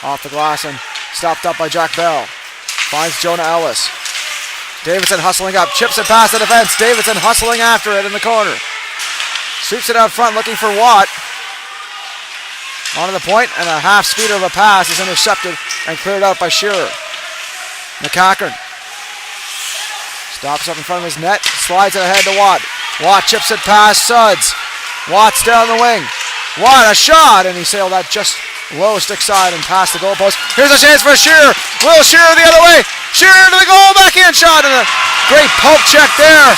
Speaker 1: Off the glass and stopped up by Jack Bell. Finds Jonah Ellis. Davidson hustling up, chips it past the defense. Davidson hustling after it in the corner. Sweeps it out front looking for Watt. Onto the point, and a half-speeder of a pass is intercepted and cleared out by Shearer. McCackern stops up in front of his net, slides it ahead to Watt. Watt chips it past Suds. Watt's down the wing. Watt, a shot, and he sailed that just low stick side and past the goalpost. Here's a chance for Shearer. Will Shearer the other way. Shearer to the goal, backhand shot, and a great poke check there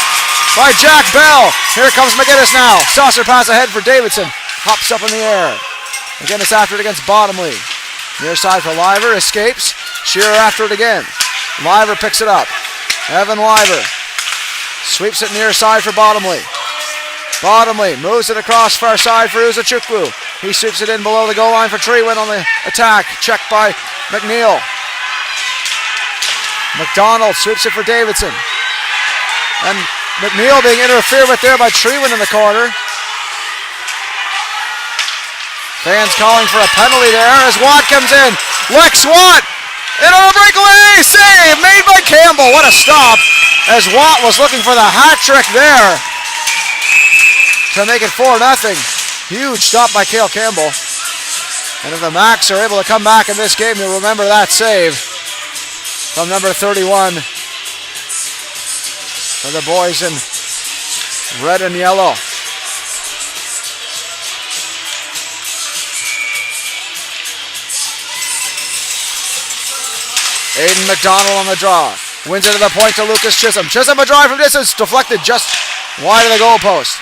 Speaker 1: by Jack Bell. Here comes McGinnis now. Saucer pass ahead for Davidson. Hops up in the air. McGinnis after it against Bottomley. Near side for Liver, escapes. Shearer after it again. Liver picks it up. Evan Liver sweeps it near side for Bottomley. Bottomley moves it across far side for Uzachukwu. He sweeps it in below the goal line for Treewin on the attack. Checked by McNeil. Macdonald sweeps it for Davidson. And McNeil being interfered with there by Treewin in the corner. Fans calling for a penalty there as Watt comes in. Lex Watt in on a breakaway save made by Campbell. What a stop as Watt was looking for the hat trick there to make it 4-0. Huge stop by Cale Campbell. And if the Max are able to come back in this game, you'll remember that save from number 31 for the boys in red and yellow. Aiden McDonald on the draw. Wins it to the point to Lucas Chisholm. Chisholm a drive from distance, deflected just wide of the goalpost.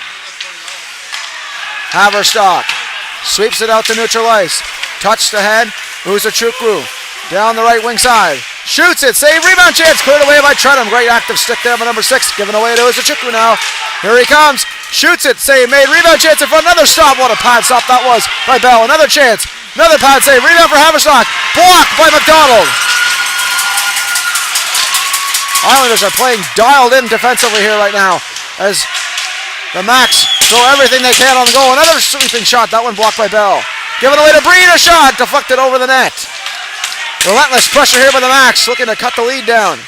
Speaker 1: Haverstock sweeps it out to neutral ice. Touched ahead. Uzachukwu down the right wing side. Shoots it. Save. Rebound chance. Cleared away by Trenham. Great active stick there by number 6. Given away to Uzachukwu now. Here he comes. Shoots it. Save made. Rebound chance in front. Another stop. What a pad stop that was by Bell. Another chance. Another pad save. Rebound for Haverstock. Blocked by McDonald. Islanders are playing dialed in defensively here right now as the Max throw everything they can on the goal. Another sweeping shot. That one blocked by Bell. Giving away to Breen, a shot deflected over the net. Relentless pressure here by the Max, looking to cut the lead down.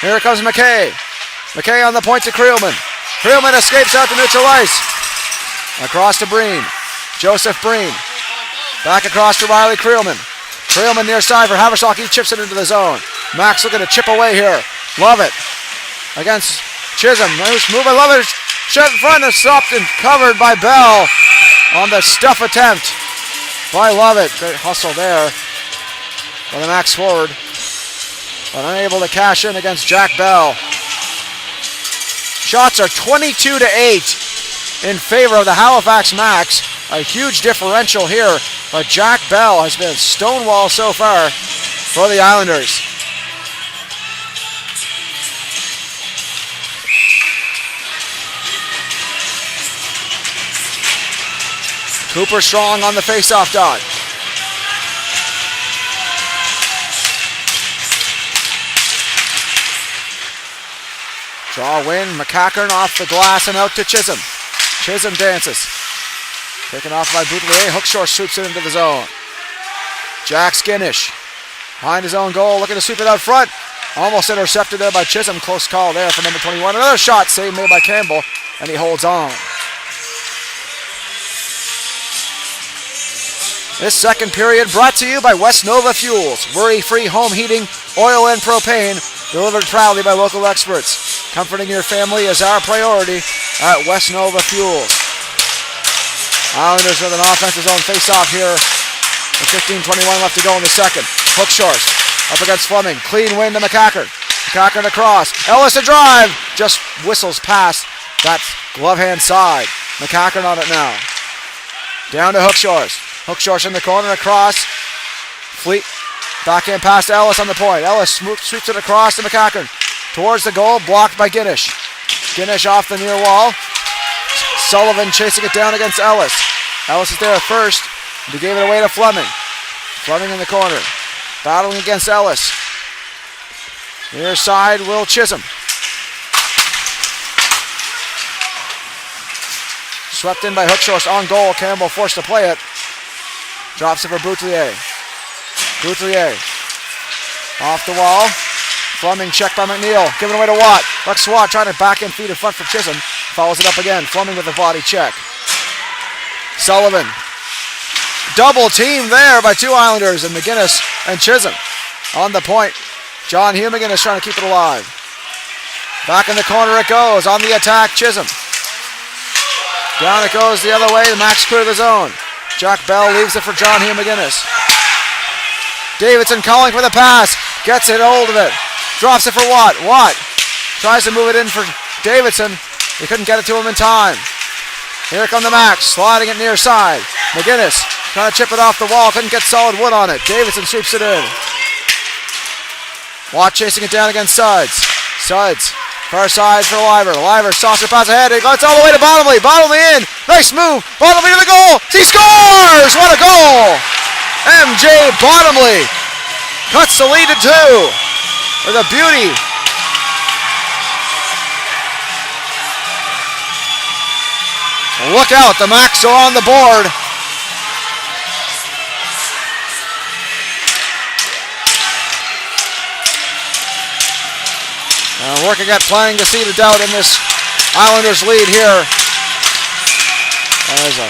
Speaker 1: Here comes McKay. McKay on the point to Creelman. Creelman escapes out to neutral ice. Across to Breen. Joseph Breen. Back across to Riley Creelman. Creelman near side for Havershaw. He chips it into the zone. Max looking to chip away here. Love it. Against Chisholm. Nice move by Lovett. Shot in front and stopped and covered by Bell on the stuff attempt by Lovett. Great hustle there by the Max forward. But unable to cash in against Jack Bell. Shots are 22-8 in favor of the Halifax Max. A huge differential here, but Jack Bell has been stonewall so far for the Islanders. Cooper Strong on the faceoff dot. Draw win, McCackern off the glass and out to Chisholm. Chisholm dances. Taken off by Boutelier. Hookshore sweeps it into the zone. Jack Skinnish behind his own goal, looking to sweep it out front. Almost intercepted there by Chisholm. Close call there for number 21. Another shot save made by Campbell, and he holds on. This second period brought to you by West Nova Fuels. Worry-free home heating, oil and propane, delivered proudly by local experts. Comforting your family is our priority at West Nova Fuels. Islanders with an offensive zone face-off here. With 15:21 left to go in the second. Hookshores up against Fleming. Clean win to McCackern. McCackern across. Ellis a drive. Just whistles past that glove hand side. McCackern on it now. Down to Hookshores. Hookshores in the corner across. Fleet backhand pass to Ellis on the point. Ellis sweeps it across to McCackern. Towards the goal, blocked by Ginnish. Ginnish off the near wall. Sullivan chasing it down against Ellis. Ellis is there at first. He gave it away to Fleming. Fleming in the corner. Battling against Ellis. Near side, Will Chisholm. Swept in by Hookshorst on goal. Campbell forced to play it. Drops it for Boutelier. Boutelier. Off the wall. Fleming checked by McNeil. Given away to Watt. Lex Watt trying to back in feet in front for Chisholm. Follows it up again. Fleming with a body check. Sullivan. Double team there by two Islanders and McGinnis and Chisholm. On the point. John Hugh McGinnis trying to keep it alive. Back in the corner it goes. On the attack, Chisholm. Down it goes the other way. The Max clear the zone. Jack Bell leaves it for John Hugh McGinnis. Davidson calling for the pass. Gets it hold of it. Drops it for Watt. Watt tries to move it in for Davidson. He couldn't get it to him in time. Here come the Max. Sliding it near side. McGinnis trying to chip it off the wall. Couldn't get solid wood on it. Davidson sweeps it in. Watt chasing it down against Suds. Suds. Far side for Liver. Liver saucer pass ahead. It goes all the way to Bottomley. Bottomley in. Nice move. Bottomley to the goal. He scores! What a goal! MJ Bottomley cuts the lead to 2 with a beauty. Look out. The Max are on the board. Working at playing to see the doubt in this Islanders lead here. There's a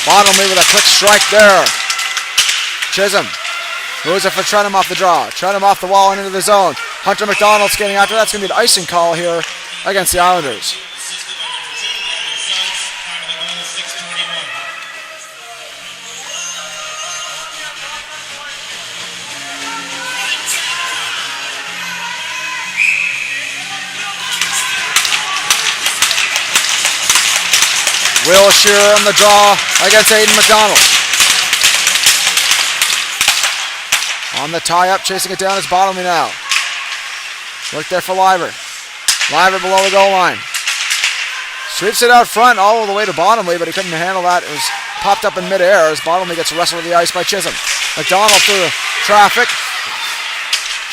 Speaker 1: Bottomley with a quick strike there. Chisholm moves it for Trenham off the draw. Trenham off the wall and into the zone. Hunter Macdonald skating after. That's going to be an icing call here against the Islanders. Will Shearer on the draw against Aiden McDonald. On the tie-up, chasing it down is Bottomley now. Work there for Liver. Liver below the goal line. Sweeps it out front all the way to Bottomley, but he couldn't handle that. It was popped up in midair as Bottomley gets wrestled to the ice by Chisholm. McDonald through the traffic.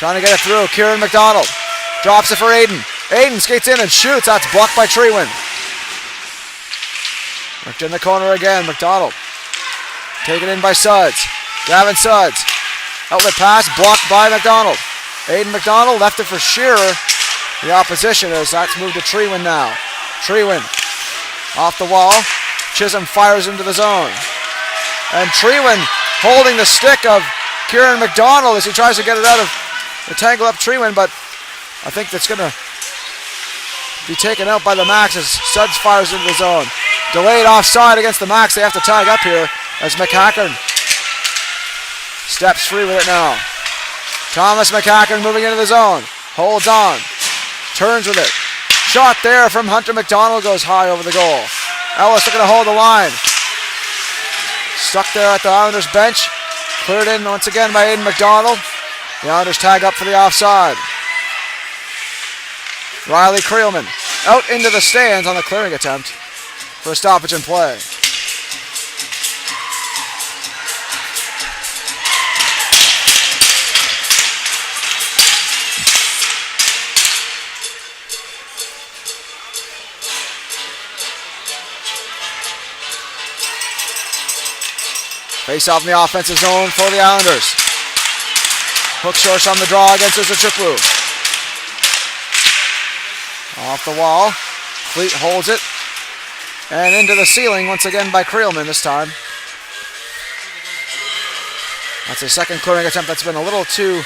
Speaker 1: Trying to get it through. Kieran McDonald. Drops it for Aiden. Aiden skates in and shoots. That's blocked by Treewin. Worked in the corner again. Macdonald. Taken in by Suds. Gavin Suds. Outlet pass blocked by Macdonald. Aiden Macdonald left it for Shearer. The opposition as that's moved to Treewin now. Treewin off the wall. Chisholm fires into the zone. And Treewin holding the stick of Kieran Macdonald as he tries to get it out of the tangle up Treewin, but I think that's going to be taken out by the Max as Suds fires into the zone. Delayed offside against the Max. They have to tag up here as McHackern steps free with it now. Thomas McHackern moving into the zone. Holds on. Turns with it. Shot there from Hunter McDonald goes high over the goal. Ellis looking to hold the line. Stuck there at the Islanders bench. Cleared in once again by Aiden McDonald. The Islanders tag up for the offside. Riley Creelman out into the stands on the clearing attempt for a stoppage in play. Face off in the offensive zone for the Islanders. Hook source on the draw against Uzuchukwu. Off the wall. Fleet holds it. And into the ceiling once again by Creelman this time. That's a second clearing attempt that's been a little too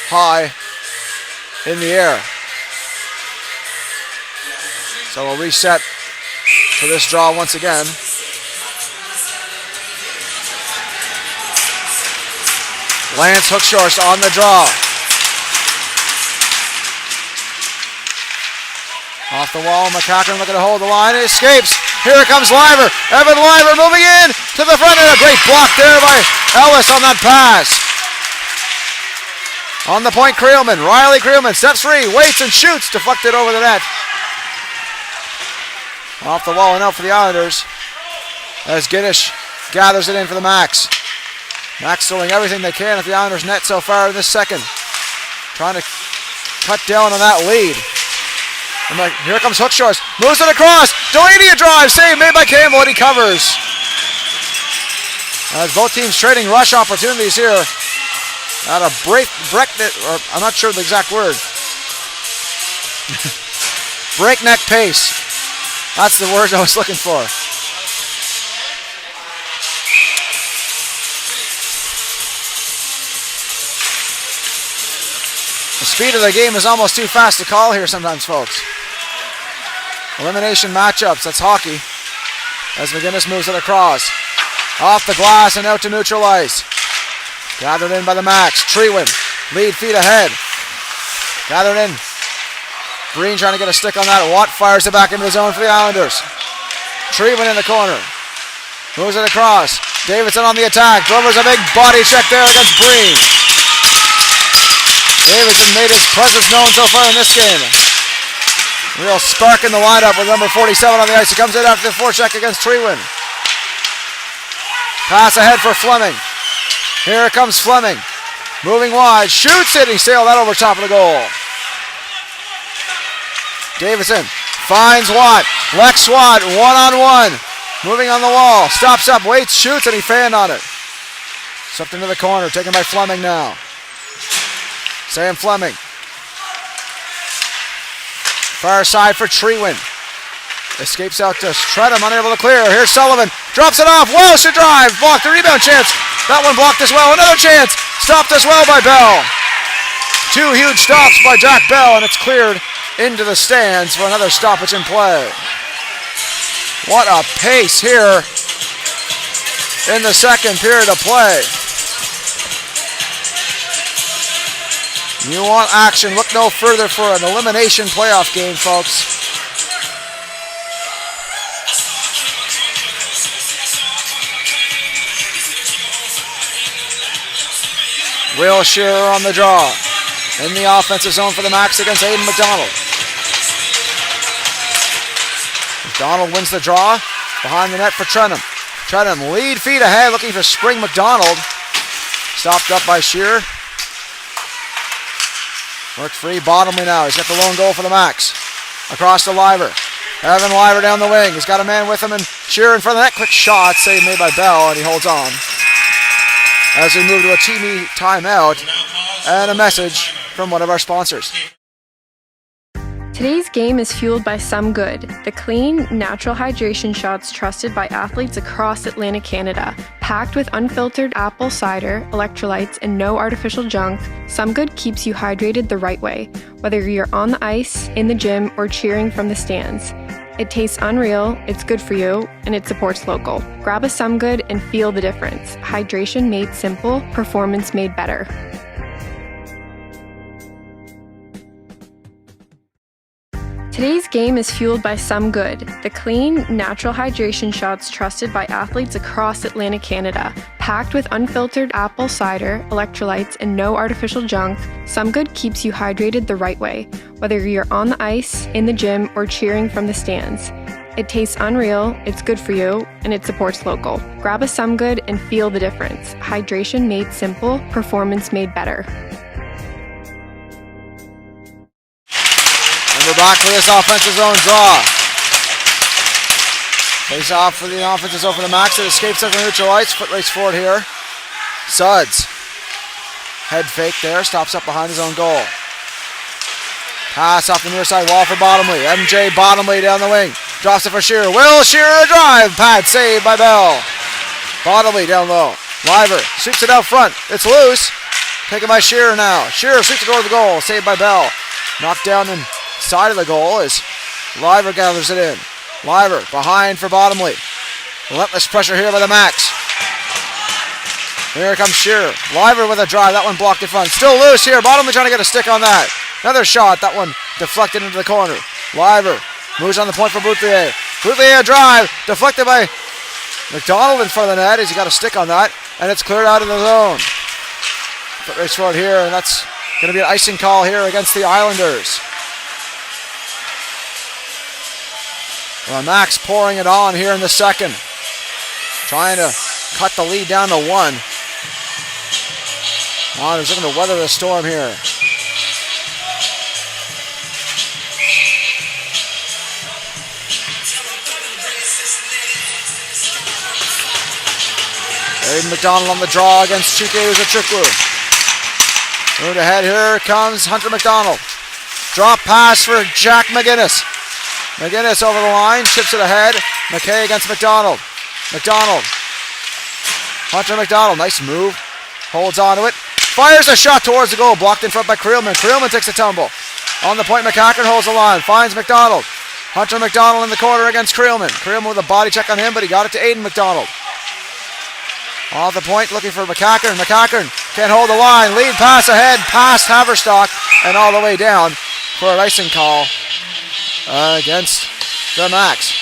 Speaker 1: high in the air. So we'll reset for this draw once again. Lance Hookshorst on the draw. Off the wall, McHackern looking to hold the line. It escapes. Here comes Liver. Evan Liver moving in to the front, and a great block there by Ellis on that pass. On the point, Creelman. Riley Creelman steps free, waits and shoots. Deflected over the net. Off the wall and out for the Islanders as Giddish gathers it in for the Max. Max doing everything they can at the Islanders' net so far in this second. Trying to cut down on that lead. And here comes Hookshorst. Moves it across. Delaney a drive. Save made by Campbell and he covers. As both teams trading rush opportunities here at a or I'm not sure the exact word. Breakneck pace. That's the word I was looking for. The speed of the game is almost too fast to call here sometimes, folks. Elimination matchups, that's hockey. As McGinnis moves it across. Off the glass and out to neutral ice. Gathered in by the Max. Treewin, lead feet ahead. Gathered in. Green trying to get a stick on that. Watt fires it back into the zone for the Islanders. Treewin in the corner. Moves it across. Davidson on the attack. Delivers a big body check there against Breen. Davidson made his presence known so far in this game. Real spark in the lineup with number 47 on the ice. He comes in after the forecheck against Treewin. Pass ahead for Fleming. Here comes Fleming. Moving wide. Shoots it. He sailed that over top of the goal. Davidson finds Watt. Lex Watt one-on-one. Moving on the wall. Stops up. Waits. Shoots and he fanned on it. Swept into the corner. Taken by Fleming now. Sam Fleming. Far side for Treewin. Escapes out to Shredham, unable to clear. Here's Sullivan. Drops it off. Walsh a drive. Blocked. A rebound chance. That one blocked as well. Another chance. Stopped as well by Bell. Two huge stops by Jack Bell, and it's cleared into the stands for another stoppage in play. What a pace here in the second period of play. You want action, look no further for an elimination playoff game, folks. Will Shearer on the draw. In the offensive zone for the Max against Aiden McDonald. McDonald wins the draw. Behind the net for Trenham. Trenham lead feet ahead, looking for Spring McDonald. Stopped up by Shearer. Worked free, Bottomley now. He's got the lone goal for the Max. Across to Liver. Evan Liver down the wing. He's got a man with him, and Shearer in front of that. Quick shot, save made by Bell, and he holds on. As we move to a teamy timeout and a message from one of our sponsors.
Speaker 3: Today's game is fueled by Some Good, the clean, natural hydration shots trusted by athletes across Atlantic Canada. Packed with unfiltered apple cider, electrolytes, and no artificial junk, Some Good keeps you hydrated the right way, whether you're on the ice, in the gym, or cheering from the stands. It tastes unreal, it's good for you, and it supports local. Grab a Some Good and feel the difference. Hydration made simple, performance made better. Today's game is fueled by Some Good, the clean, natural hydration shots trusted by athletes across Atlantic Canada. Packed with unfiltered apple cider, electrolytes, and no artificial junk, Some Good keeps you hydrated the right way, whether you're on the ice, in the gym, or cheering from the stands. It tastes unreal, it's good for you, and it supports local. Grab a Some Good and feel the difference. Hydration made simple, performance made better.
Speaker 1: We're back for this offensive zone draw. Face off for the offensive zone for the Max. It escapes over neutral ice. Foot race forward here. Suds. Head fake there. Stops up behind his own goal. Pass off the near side wall for Bottomley. MJ Bottomley down the wing. Drops it for Shearer. Will Shearer a drive. Pad saved by Bell. Bottomley down low. Liver sweeps it out front. It's loose. Taken by Shearer now. Shearer sweeps it over the goal. Saved by Bell. Knocked down and side of the goal as Liver gathers it in. Liver behind for Bottomley. Relentless pressure here by the Max. Here comes Shearer. Liver with a drive. That one blocked in front. Still loose here. Bottomley trying to get a stick on that. Another shot. That one deflected into the corner. Liver moves on the point for Bouthier. Bouthier drive. Deflected by Macdonald in front of the net as he got a stick on that. And it's cleared out of the zone. Foot race forward here, and that's going to be an icing call here against the Islanders. Well, Max pouring it on here in the second. Trying to cut the lead down to 1. Islanders looking to weather the storm here. Aiden McDonald on the draw against Chike Uzochukwu. Moved ahead, here comes Hunter McDonald. Drop pass for Jack McGinnis. McGinnis over the line, chips it ahead. McKay against McDonald. McDonald. Hunter McDonald, nice move. Holds on to it. Fires a shot towards the goal, blocked in front by Creelman. Creelman takes a tumble. On the point, McCacken holds the line, finds McDonald. Hunter McDonald in the corner against Creelman. Creelman with a body check on him, but he got it to Aiden McDonald. Off the point, looking for McCacken. McCacken can't hold the line. Lead pass ahead, past Haverstock, and all the way down for an icing call against the Max.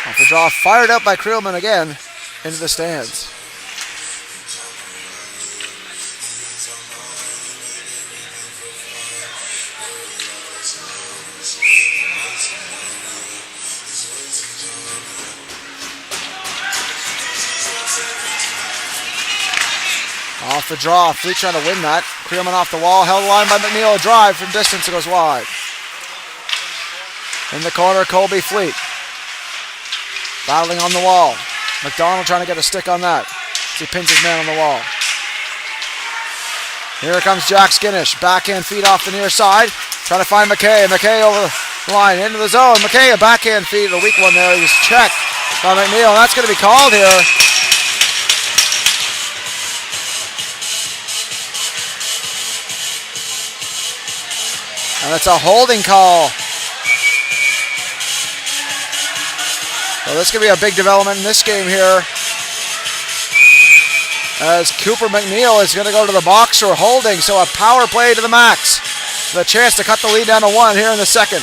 Speaker 1: Off the draw, fired up by Creelman again into the stands. Off the draw, Fleet trying to win that. Creelman off the wall, held the line by McNeil. A drive from distance, it goes wide. In the corner, Colby Fleet. Battling on the wall. McDonald trying to get a stick on that. He pins his man on the wall. Here comes Jack Skinnish. Backhand feed off the near side. Trying to find McKay. McKay over the line into the zone. McKay, a backhand feed, a weak one there. He was checked by McNeil. That's going to be called here. And it's a holding call. So this could be a big development in this game here, as Cooper McNeil is going to go to the box for holding, so a power play to the Max. The chance to cut the lead down to 1 here in the second.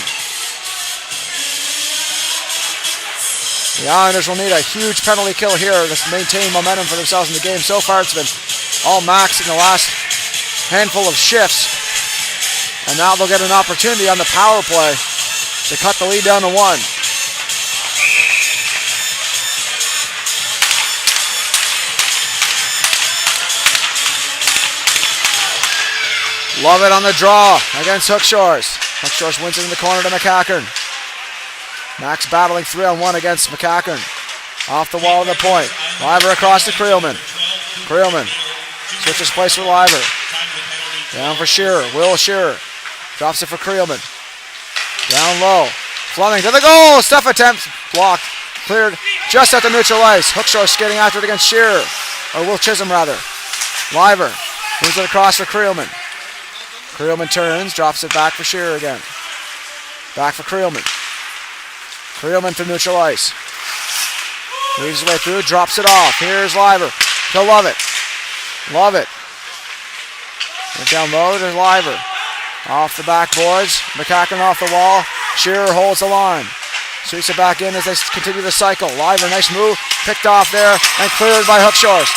Speaker 1: The Islanders will need a huge penalty kill here to maintain momentum for themselves in the game. So far it's been all max in the last handful of shifts. And now they'll get an opportunity on the power play to cut the lead down to 1. Love it on the draw against Hookshores. Hookshores wins it in the corner to McCackern. Max battling 3-on-1 against McCackern. Off the wall to the point. Liver across to Creelman. Creelman switches place for Liver. Down for Shearer. Will Shearer drops it for Creelman. Down low. Fleming to the goal. Stuff attempt. Blocked. Cleared just at the neutral ice. Hookshore skating after it against Shearer. Or Will Chisholm rather. Liver moves it across for Creelman. Creelman turns, drops it back for Shearer again. Back for Creelman. Creelman through neutral ice. Weaves his way through, drops it off. Here's Liver to Lovett. Lovett. Went down low to Liver. Off the backboards. McCackern off the wall. Shearer holds the line. Sweeps it back in as they continue the cycle. Liver, nice move. Picked off there and cleared by Hookshores.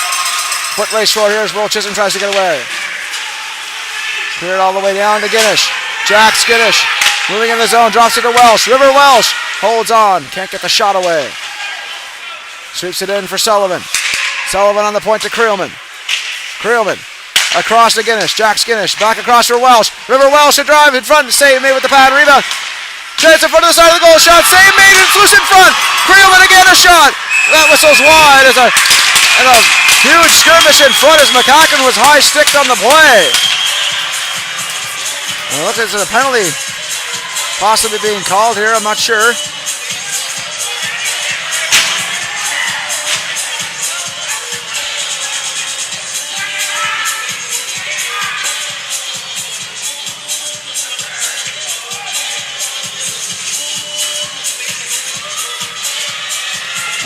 Speaker 1: Foot race for here as Will Chisholm tries to get away. Cleared all the way down to Ginnish. Jack Skiddish moving in the zone, drops it to Welsh. River Welsh holds on, can't get the shot away. Sweeps it in for Sullivan. Sullivan on the point to Creelman. Creelman across to Ginnish. Jack Skiddish back across for Welsh. River Welsh a drive in front, save made with the pad, rebound. Chance in front of the side of the goal, shot, save made, it's loose in front. Creelman again a shot. That whistle's wide as a huge skirmish in front as McCackern was high sticked on the play. It looks like there's a penalty possibly being called here, I'm not sure.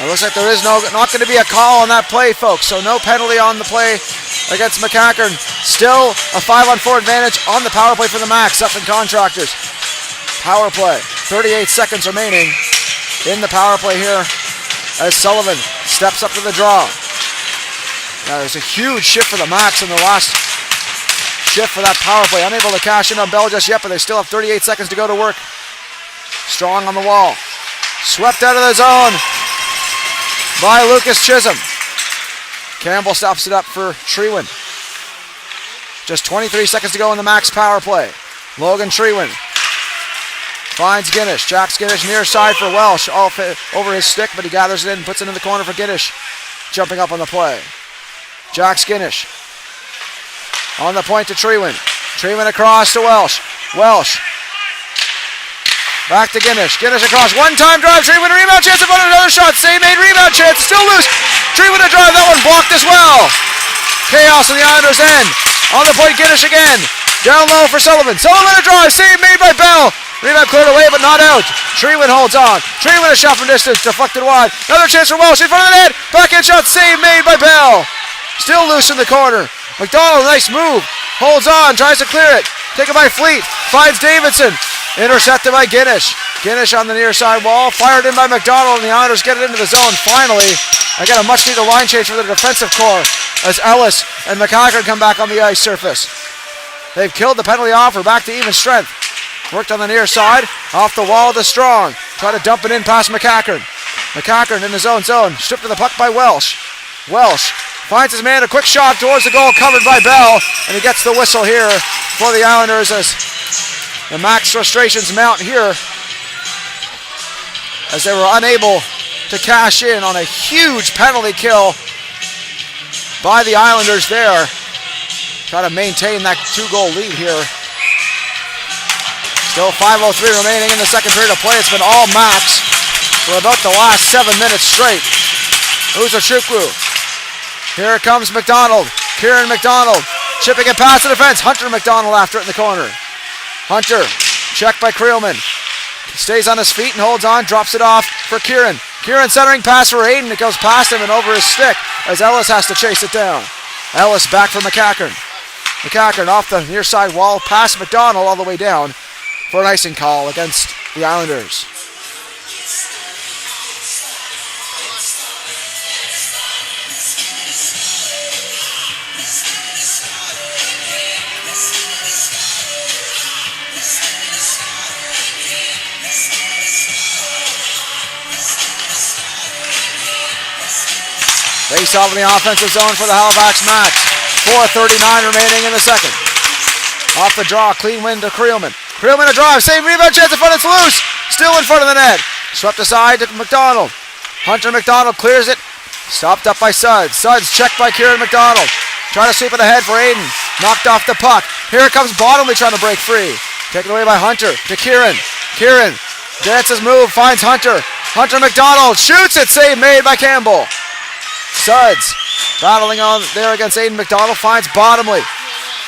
Speaker 1: It looks like there is not going to be a call on that play, folks, so no penalty on the play against McCackern. Still a 5-on-4 advantage on the power play for the Max. Sutton Contractors. Power play. 38 seconds remaining in the power play here as Sullivan steps up to the draw. Now there's a huge shift for the Max in the last shift for that power play. Unable to cash in on Bell just yet, but they still have 38 seconds to go to work. Strong on the wall. Swept out of the zone by Lucas Chisholm. Campbell stops it up for Treewin. Just 23 seconds to go in the Max power play. Logan Treewin finds Ginnish. Jack Ginnish near side for Welsh. All over his stick, but he gathers it in and puts it in the corner for Ginnish. Jumping up on the play. Jack Ginnish on the point to Treewin. Treewin across to Welsh. Welsh back to Ginnish. Ginnish across. One-time drive. Treewin rebound chance in front of another shot. Save made. Rebound chance. Still loose. Treewin a drive. That one blocked as well. Chaos on the Islanders' end. On the point, Ginnish again. Down low for Sullivan. Sullivan a drive. Save made by Bell. Rebound cleared away, but not out. Treewin holds on. Treewin a shot from distance. Deflected wide. Another chance for Welsh in front of the net. Backhand shot. Save made by Bell. Still loose in the corner. McDonald, nice move. Holds on. Tries to clear it. Taken by Fleet. Finds Davidson. Intercepted by Ginnish. Ginnish on the near side wall. Fired in by McDonald, and the Islanders get it into the zone. Finally, again, a much-needed line change for the defensive core as Ellis and McCackern come back on the ice surface. They've killed the penalty offer. Back to even strength. Worked on the near side. Off the wall to Strong. Try to dump it in past McCackern. McCackern in his own zone. Stripped of the puck by Welsh. Welsh finds his man. A quick shot towards the goal covered by Bell. And he gets the whistle here for the Islanders as the Max frustrations mount here as they were unable to cash in on a huge penalty kill by the Islanders there. Try to maintain that 2-goal lead here. Still 5:03 remaining in the second period of play. It's been all Max for about the last 7 minutes straight. Uzachukwu. Here comes McDonald. Kieran McDonald chipping it past the defense. Hunter McDonald after it in the corner. Hunter, checked by Creelman. Stays on his feet and holds on, drops it off for Kieran. Kieran centering pass for Aiden. It goes past him and over his stick as Ellis has to chase it down. Ellis back for McCackern. McCackern off the near side wall, past McDonald all the way down for an icing call against the Islanders. Face off in the offensive zone for the Halifax Max. 4:39 remaining in the second. Off the draw, clean win to Creelman. Creelman a drive, save rebound chance in front, it's loose. Still in front of the net. Swept aside to Macdonald. Hunter Macdonald clears it. Stopped up by Suds. Suds checked by Kieran Macdonald. Trying to sweep it ahead for Aiden. Knocked off the puck. Here comes Bottomley trying to break free. Taken away by Hunter to Kieran. Kieran dances move, finds Hunter. Hunter Macdonald shoots it, save made by Campbell. Suds battling on there against Aiden Macdonald, finds Bottomley.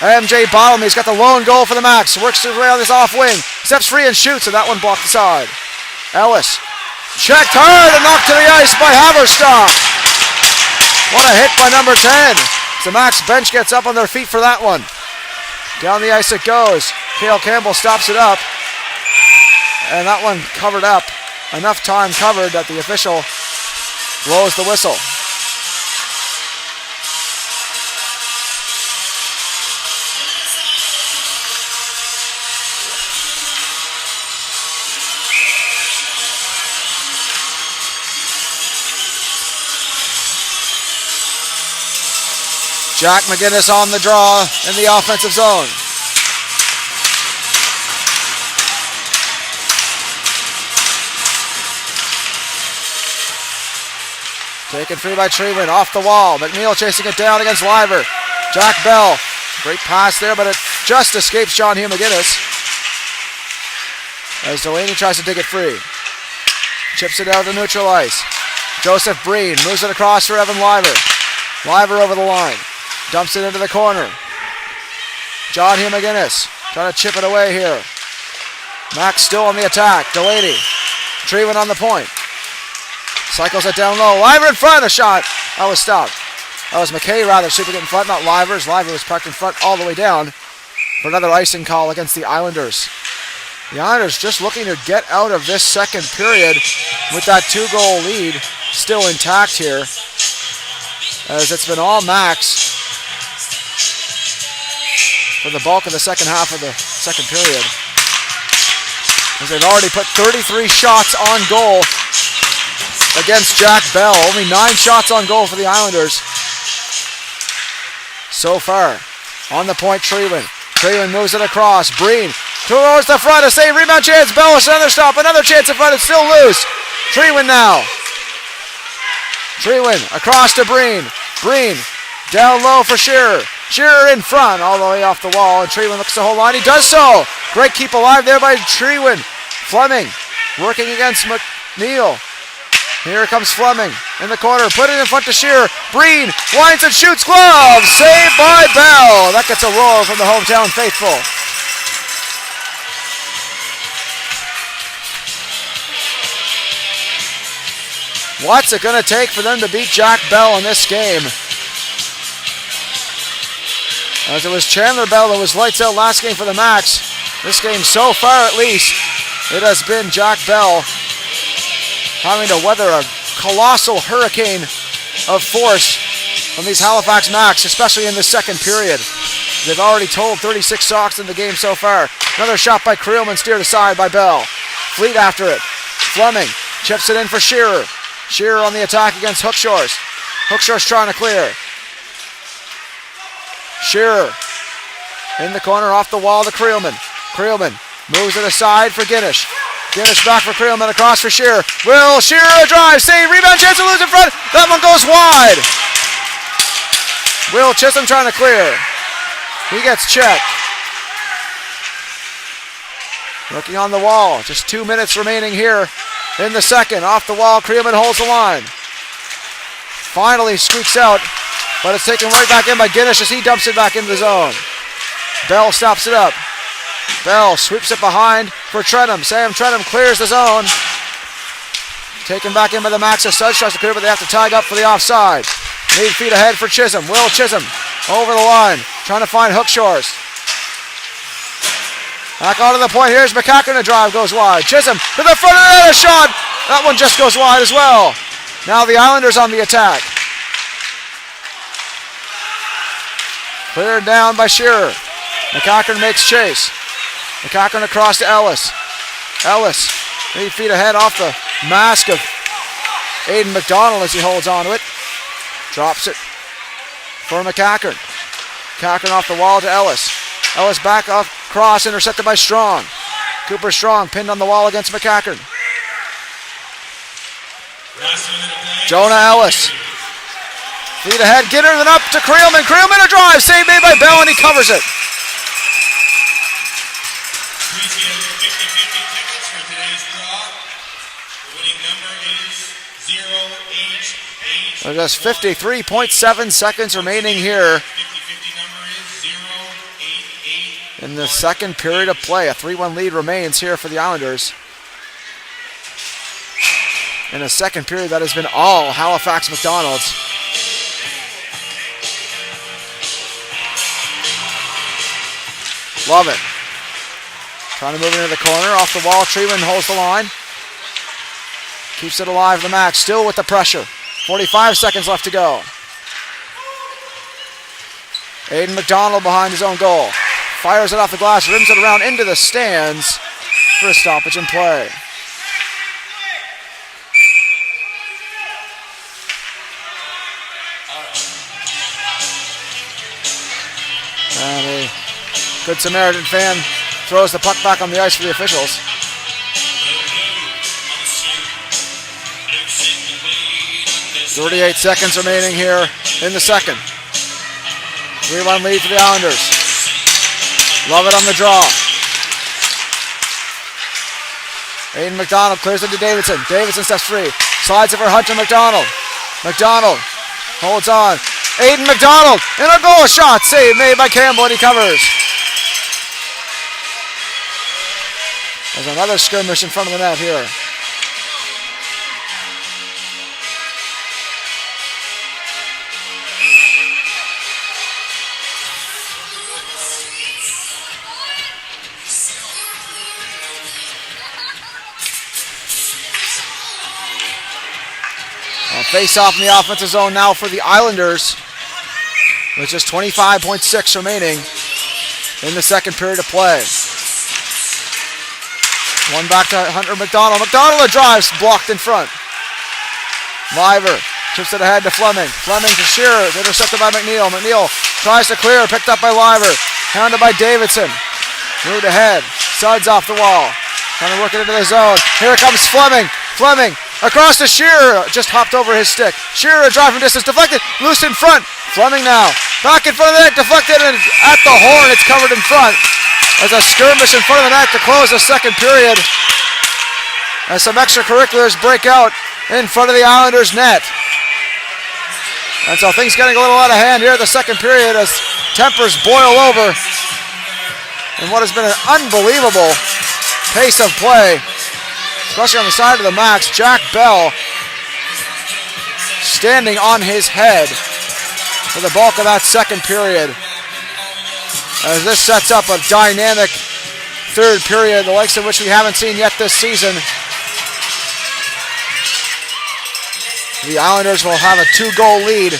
Speaker 1: MJ Bottomley's got the lone goal for the Max. Works his way on this off wing. Steps free and shoots, and that one blocked aside. Ellis checked hard and knocked to the ice by Haverstock. What a hit by number 10. The Max bench gets up on their feet for that one. Down the ice it goes. Cale Campbell stops it up. And that one covered up. Enough time covered that the official blows the whistle. Jack McGinnis on the draw in the offensive zone. Taken free by Treeman, off the wall. McNeil chasing it down against Liver. Jack Bell, great pass there, but it just escapes John Hugh McGinnis. As Delaney tries to dig it free. Chips it out to neutral ice. Joseph Breen moves it across for Evan Liver. Liver over the line. Dumps it into the corner. John Hugh McGinnis trying to chip it away here. Max still on the attack. Delaney. Treeman on the point. Cycles it down low. Liver in front. A shot. That was stopped. That was McKay rather sweeping it in front, not Livers. Liver was parked in front all the way down for another icing call against the Islanders. The Islanders just looking to get out of this second period with that 2-goal lead still intact here, as it's been all Max for the bulk of the second half of the second period, as they've already put 33 shots on goal against Jack Bell. Only 9 shots on goal for the Islanders so far. On the point, Treeman. Treeman moves it across. Breen towards the front. A save, rebound chance. Bell, another stop. Another chance in front. It's still loose. Treeman now. Treeman across to Breen. Breen down low for Shearer. Shearer in front, all the way off the wall, and Treeman looks the whole line. He does so. Great keep alive there by Treeman. Fleming working against McNeil. Here comes Fleming in the corner. Put it in front to Shearer. Breen winds and shoots. Glove. Saved by Bell. That gets a roar from the hometown faithful. What's it going to take for them to beat Jack Bell in this game? As it was Chandler Bell that was lights out last game for the Max. This game so far at least, it has been Jack Bell having to weather a colossal hurricane of force from these Halifax Max, especially in the second period. They've already told 36 shots in the game so far. Another shot by Creelman, steered aside by Bell. Fleet after it. Fleming chips it in for Shearer. Shearer on the attack against Hookshores. Hookshores trying to clear. Shearer in the corner off the wall to Creelman. Creelman moves it aside for Guinness. Guinness back for Creelman, across for Shearer. Will Shearer a drive, save, rebound chance to lose in front. That one goes wide. Will Chisholm trying to clear. He gets checked. Looking on the wall, just 2 minutes remaining here in the second. Off the wall, Creelman holds the line. Finally squeaks out, but it's taken right back in by Guinness as he dumps it back into the zone. Bell stops it up. Bell sweeps it behind for Trenum. Sam Trenum clears the zone. Taken back in by the Max. Suds tries to clear, but they have to tag up for the offside. 8 feet ahead for Chisholm. Will Chisholm over the line, trying to find Hookshores. Back onto the point. Here's McCacken. A drive goes wide. Chisholm to the front of the net. A shot. That one just goes wide as well. Now the Islanders on the attack. Cleared down by Shearer. McCacken makes chase. McCacken across to Ellis. Ellis 8 feet ahead off the mask of Aiden McDonald as he holds on to it. Drops it for McCackern. McCackern off the wall to Ellis. Ellis back off cross, intercepted by Strong. Cooper Strong pinned on the wall against McCackern. Jonah Ellis. Feed ahead, Gitter, then up to Creelman. Creelman a drive, save made by Bell, and he covers it.
Speaker 2: Please get over 50-50 tickets for today's draw. The winning number is 0H8.
Speaker 1: There's just 53.7 seconds remaining here
Speaker 2: 50-50 number is 088.
Speaker 1: in the second period of play. A 3-1 lead remains here for the Islanders. In a second period that has been all Halifax Macdonalds. Love it. Trying to move it into the corner. Off the wall, Treeman holds the line. Keeps it alive, the Max, still with the pressure. 45 seconds left to go. Aiden McDonald behind his own goal. Fires it off the glass, rims it around into the stands for a stoppage in play. And a Good Samaritan fan throws the puck back on the ice for the officials. 38 seconds remaining here in the second. 3-1 lead for the Islanders. Love it on the draw. Aiden McDonald clears it to Davidson. Davidson steps free. Slides it for Hunter McDonald. McDonald holds on. Aiden McDonald in a goal shot. Save made by Campbell, and he covers. There's another skirmish in front of the net here. Face off in the offensive zone now for the Islanders, with just 25.6 remaining in the second period of play. One back to Hunter McDonald. McDonald drives, blocked in front. Liver chips it ahead to Fleming. Fleming to Shearer, intercepted by McNeil. McNeil tries to clear, picked up by Liver. Hounded by Davidson. Moved ahead, Suds off the wall. Trying to work it into the zone. Here comes Fleming. Fleming across to Shearer, just hopped over his stick. Shearer drive from distance, deflected, loose in front. Fleming now, back in front of the net, deflected, and at the horn, it's covered in front. There's a skirmish in front of the net to close the second period, as some extracurriculars break out in front of the Islanders' net. And so things getting a little out of hand here in the second period as tempers boil over in what has been an unbelievable pace of play, especially on the side of the Max. Jack Bell standing on his head for the bulk of that second period, as this sets up a dynamic third period, the likes of which we haven't seen yet this season. The Islanders will have a 2-goal lead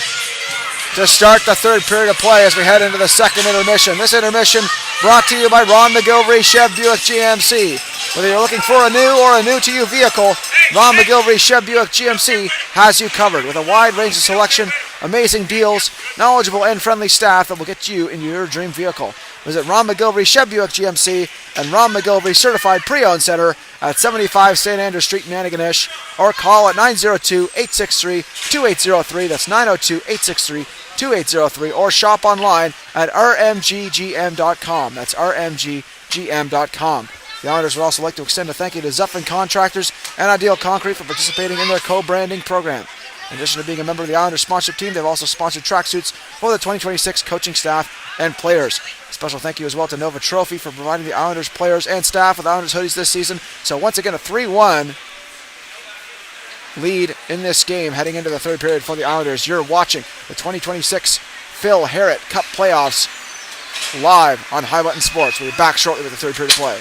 Speaker 1: to start the third period of play as we head into the second intermission. This intermission brought to you by Ron McGilvery Chev Buick GMC. Whether you're looking for a new or a new-to-you vehicle, Ron McGilvery Chev Buick GMC has you covered with a wide range of selection, amazing deals, knowledgeable and friendly staff that will get you in your dream vehicle. Visit Ron McGilvery Chev Buick GMC and Ron McGilvery Certified Pre-Owned Center at 75 St. Andrews Street, Manigonish, or call at 902-863-2803. That's 902-863-2803, or shop online at rmggm.com. That's rmggm.com. The Islanders would also like to extend a thank you to Zuffin Contractors and Ideal Concrete for participating in their co-branding program. In addition to being a member of the Islanders sponsorship team, they've also sponsored tracksuits for the 2026 coaching staff and players. A special thank you as well to Nova Trophy for providing the Islanders players and staff with Islanders hoodies this season. So once again, a 3-1 lead in this game heading into the third period for the Islanders. You're watching the 2026 Phil Harrott Cup playoffs live on High Button Sports. We'll be back shortly with the third period of play.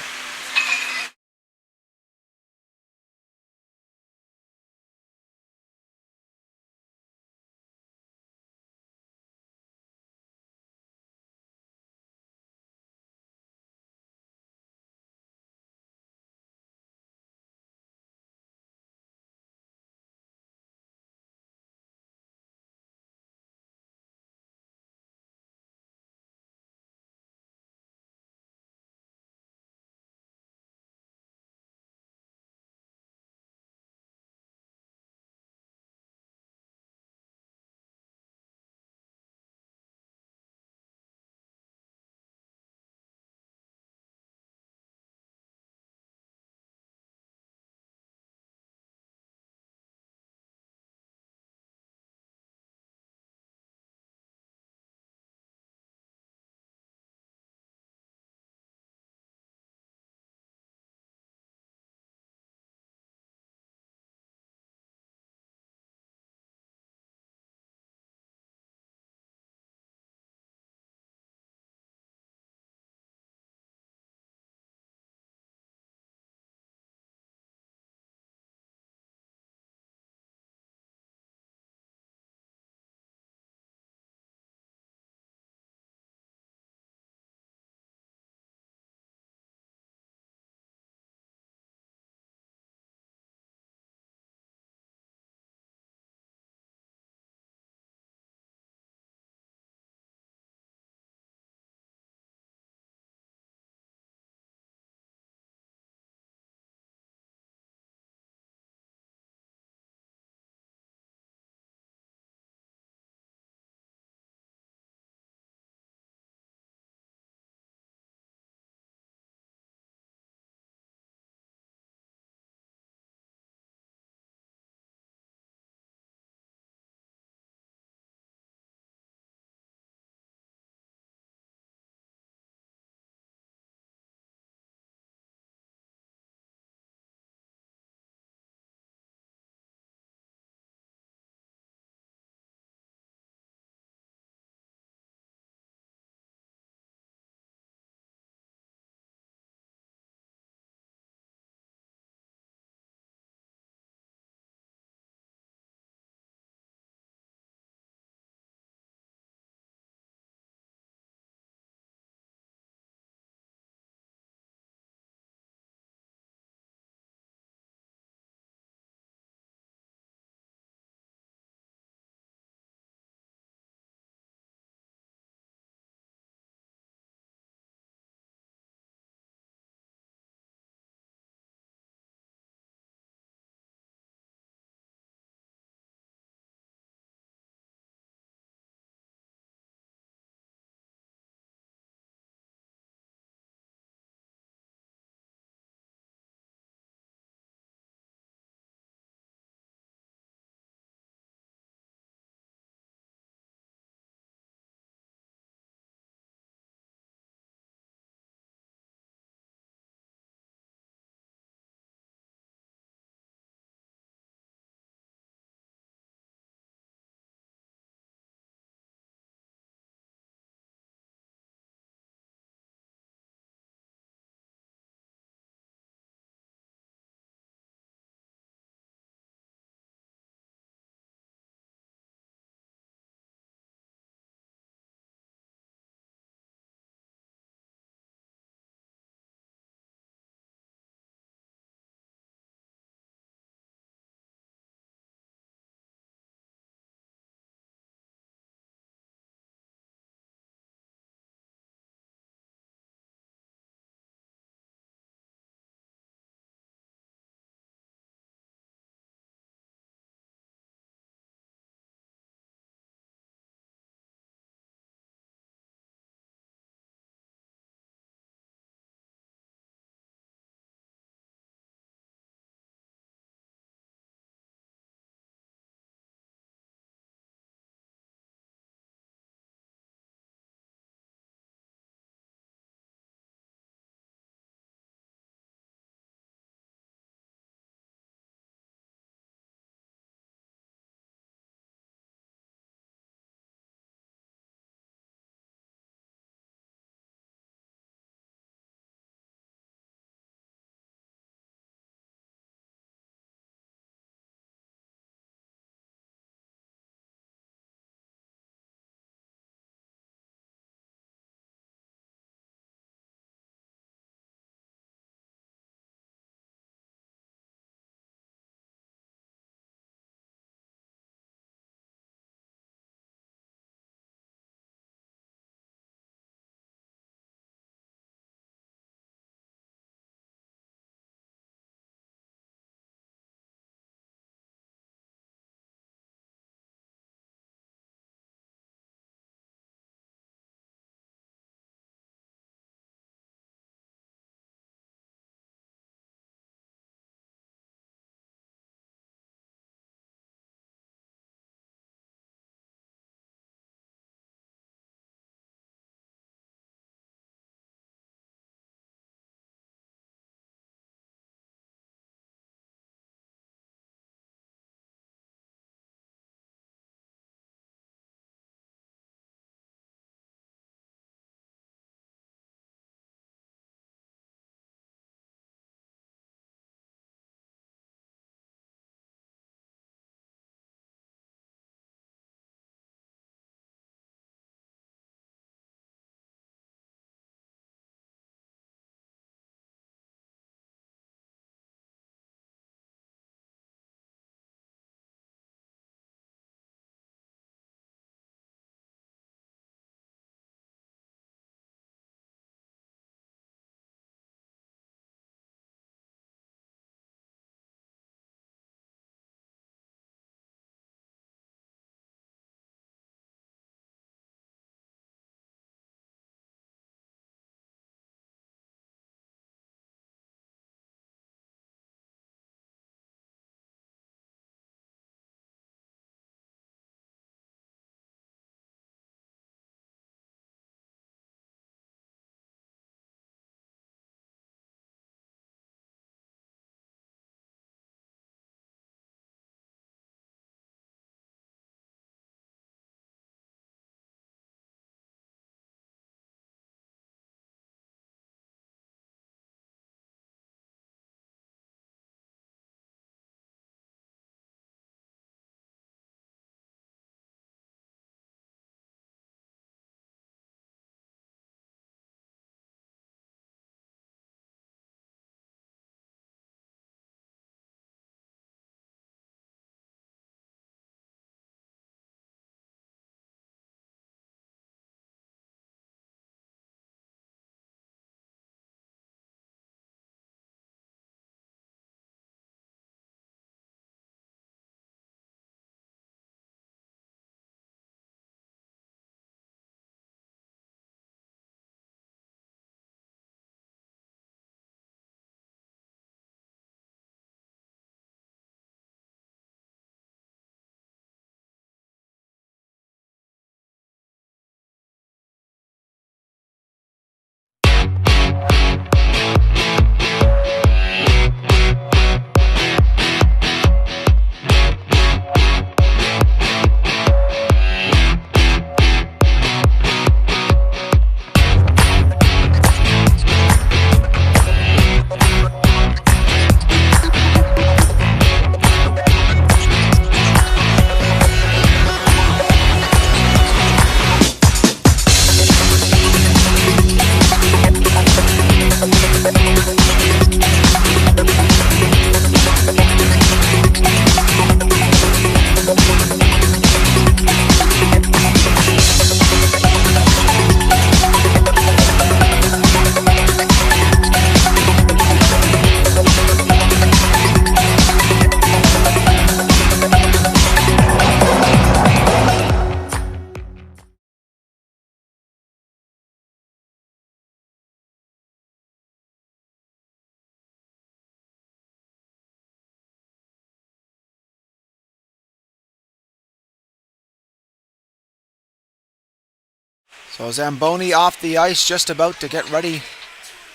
Speaker 1: So Zamboni off the ice, just about to get ready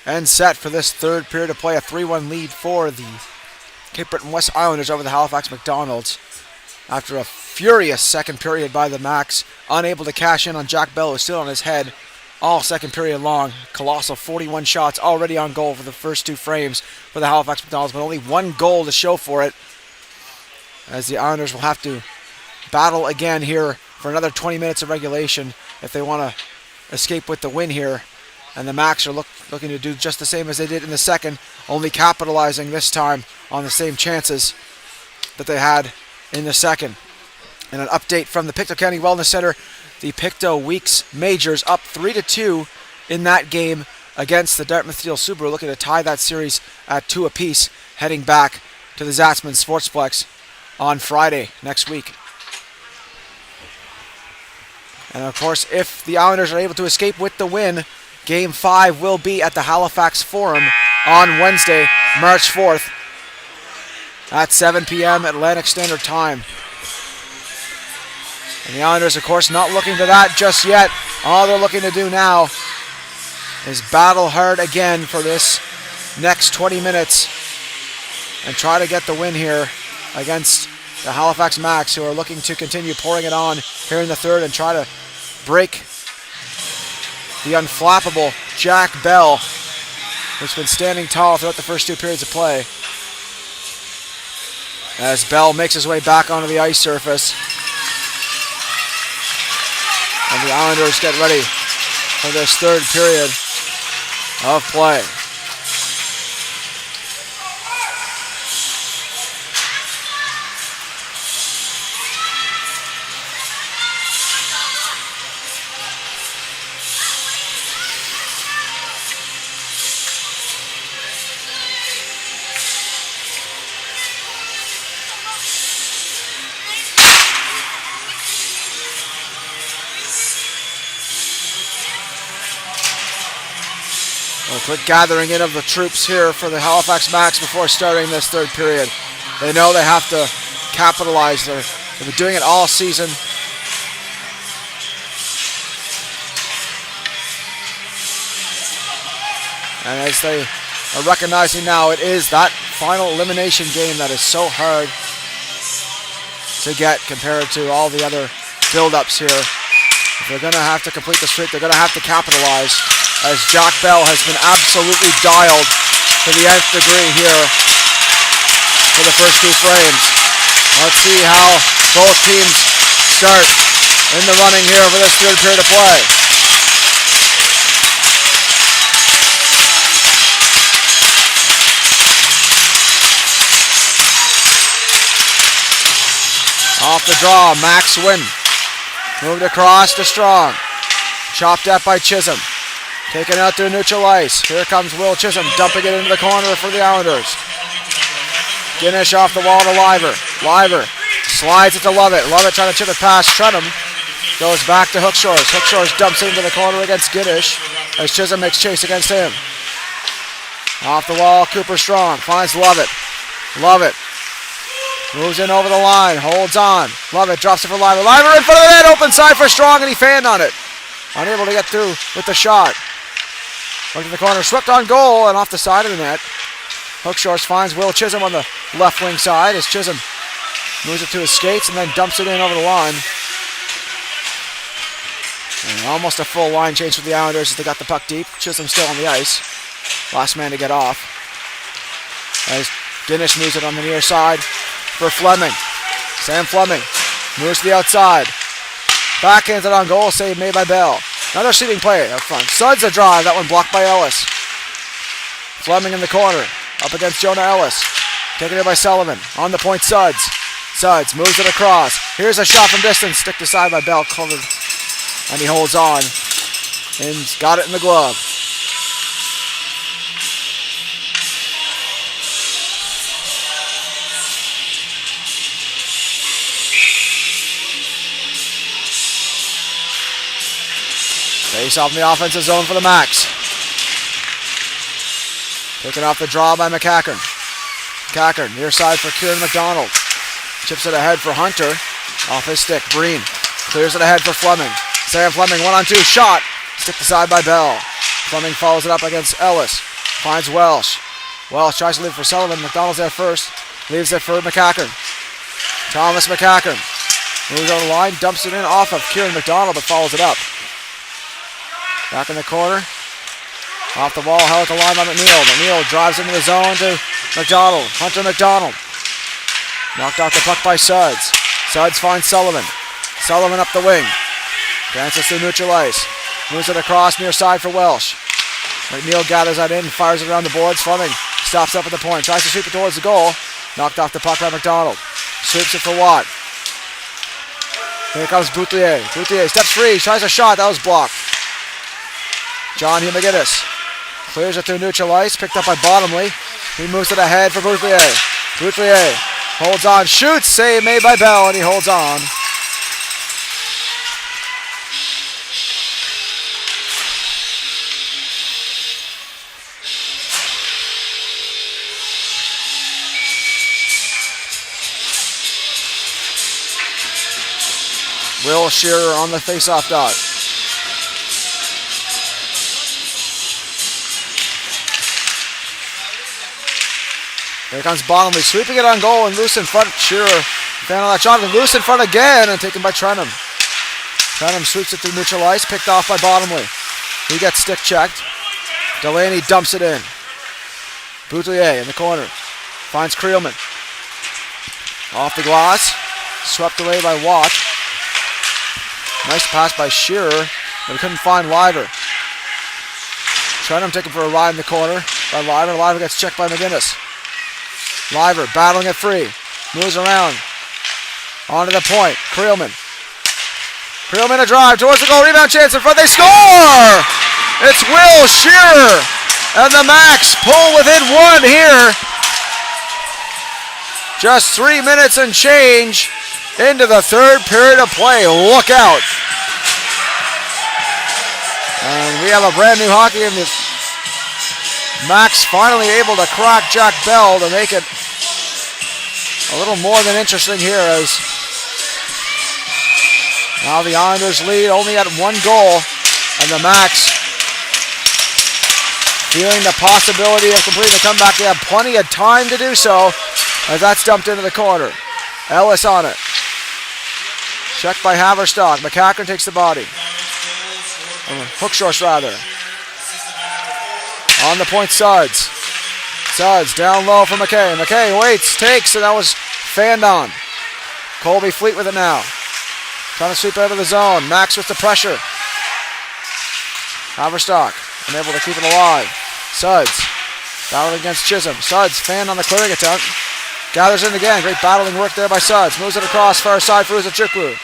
Speaker 1: and set for this third period to play. A 3-1 lead for the Cape Breton West Islanders over the Halifax Macdonalds. After a furious second period by the Macs, unable to cash in on Jack Bell, who's still on his head all second period long. Colossal 41 shots already on goal for the first two frames for the Halifax Macdonalds, but only one goal to show for it, as the Islanders will have to battle again here for another 20 minutes of regulation if they want to escape with the win here. And the Macs are looking to do just the same as they did in the second, only capitalizing this time on the same chances that they had in the second. And an update from the Pictou County Wellness Center: the Pictou Weeks Majors up 3-2 in that game against the Dartmouth Steel Subaru, looking to tie that series at 2 apiece, heading back to the Zatzman Sportsplex on Friday next week. And of course, if the Islanders are able to escape with the win, Game 5 will be at the Halifax Forum on Wednesday, March 4th at 7 p.m. Atlantic Standard Time. And the Islanders, of course, not looking to that just yet. All they're looking to do now is battle hard again for this next 20 minutes and try to get the win here against the Halifax Macs, who are looking to continue pouring it on here in the third and try to break the unflappable Jack Bell, who's been standing tall throughout the first two periods of play. As Bell makes his way back onto the ice surface. And the Islanders get ready for this third period of play. A quick gathering in of the troops here for the Halifax Macs before starting this third period. They know they have to capitalize. They've been doing it all season. And as they are recognizing now, it is that final elimination game that is so hard to get compared to all the other build-ups here. If they're going to have to complete the streak, they're going to have to capitalize, as Jack Bell has been absolutely dialed to the nth degree here for the first two frames. Let's see how both teams start in the running here for this third period of play. Off the draw, Max win. Moved across to Strong. Chopped at by Chisholm. Taken out to neutral ice. Here comes Will Chisholm, dumping it into the corner for the Islanders. Guinness off the wall to Liver. Liver slides it to Lovett. Lovett trying to chip it past Trenham. Goes back to Hookshores. Hookshores dumps it into the corner against Guinness as Chisholm makes chase against him. Off the wall, Cooper Strong finds Lovett. Lovett moves in over the line, holds on. Lovett drops it for Liver. Liver in front of the net, open side for Strong, and he fanned on it. Unable to get through with the shot. Look at the corner, swept on goal and off the side of the net. Hookshores finds Will Chisholm on the left wing side as Chisholm moves it to his skates and then dumps it in over the line. And almost a full line change for the Islanders as they got the puck deep. Chisholm still on the ice. Last man to get off. As Guinness moves it on the near side for Fleming. Sam Fleming moves to the outside. Backhands it on goal, save made by Bell. Another seating play up front. Suds a drive, that one blocked by Ellis. Fleming in the corner, up against Jonah Ellis. Taken it by Sullivan, on the point Suds. Suds moves it across. Here's a shot from distance, stick to side by Bell, covered. And he holds on, and got it in the glove. Face off in the offensive zone for the Macs. Taken off the draw by McCackern. McCackern, near side for Kieran McDonald. Chips it ahead for Hunter. Off his stick, Breen. Clears it ahead for Fleming. Sam Fleming, 1-on-2, shot. Stick aside by Bell. Fleming follows it up against Ellis. Finds Welsh. Welsh tries to leave it for Sullivan. Macdonald's there first. Leaves it for McCackern. Thomas McCackern. Moves on the line. Dumps it in off of Kieran McDonald, but follows it up. Back in the corner. Off the wall. Held at the line by McNeil. McNeil drives into the zone to McDonald. Hunter McDonald. Knocked out the puck by Suds. Suds finds Sullivan. Sullivan up the wing. Dances through neutral ice. Moves it across near side for Welsh. McNeil gathers that in and fires it around the boards. Fleming stops up at the point. Tries to sweep it towards the goal. Knocked off the puck by McDonald. Sweeps it for Watt. Here comes Boutelier. Boutelier steps free. Tries a shot. That was blocked. John Hugh McGinnis clears it through neutral ice. Picked up by Bottomley. He moves it ahead for Boutelier. Boutelier holds on. Shoots. Save made by Bell, and he holds on. Will Shearer on the face-off dot. Here comes Bottomley, sweeping it on goal and loose in front. Shearer, fan on that shot, and loose in front again and taken by Trenham. Trenham sweeps it through neutral ice, picked off by Bottomley. He gets stick checked. Delaney dumps it in. Boutelier in the corner. Finds Creelman. Off the glass. Swept away by Watt. Nice pass by Shearer, but he couldn't find Liver. Trenham taken for a ride in the corner by Liver. Liver gets checked by McGinnis. Liver battling it free. Moves around. Onto the point. Creelman. Creelman a drive towards the goal. Rebound chance in front. They score! It's Will Shearer. And the Max pull within one here. Just 3 minutes and change into the third period of play. Look out. And we have a brand new hockey game. Max finally able to crack Jack Bell to make it a little more than interesting here, as now the Islanders lead only at 1 goal, and the Max feeling the possibility of completing the comeback. They have plenty of time to do so, as that's dumped into the corner. Ellis on it. Checked by Haverstock. McCackern takes the body. Hookshorst rather. On the point, Suds. Suds down low for McKay. McKay waits, takes, and that was fanned on. Colby Fleet with it now. Trying to sweep out of the zone. Max with the pressure. Haverstock unable to keep it alive. Suds battling against Chisholm. Suds fanned on the clearing attempt. Gathers in again. Great battling work there by Suds. Moves it across far side for Uzachukwu.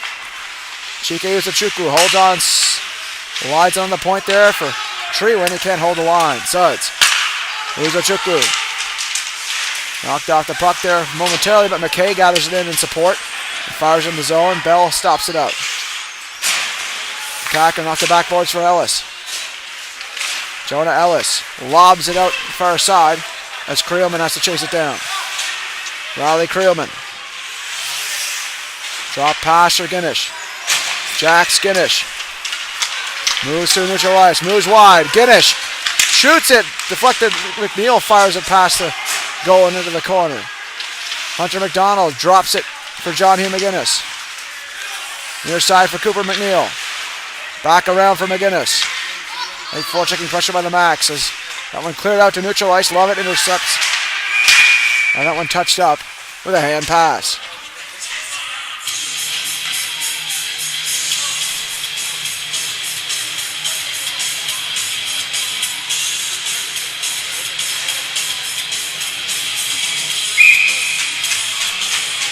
Speaker 1: Chike Uzachukwu holds on. Lides on the point there for Treewin. He can't hold the line. Suds. Uzachukwu. Knocked off the puck there momentarily, but McKay gathers it in support. And fires in the zone. Bell stops it out. McCackern off the backboards for Ellis. Jonah Ellis lobs it out far side as Creelman has to chase it down. Riley Creelman. Drop pass for Ginnish. Jack Skinnish. Moves through neutral ice. Moves wide. Ginnish shoots it. Deflected. McNeil fires it past the goal and into the corner. Hunter McDonald drops it for John Hugh McGinnis. Near side for Cooper McNeil. Back around for McGinnis. Late forechecking pressure by the Max as that one cleared out to neutral ice. Lovett intercepts. And that one touched up with a hand pass.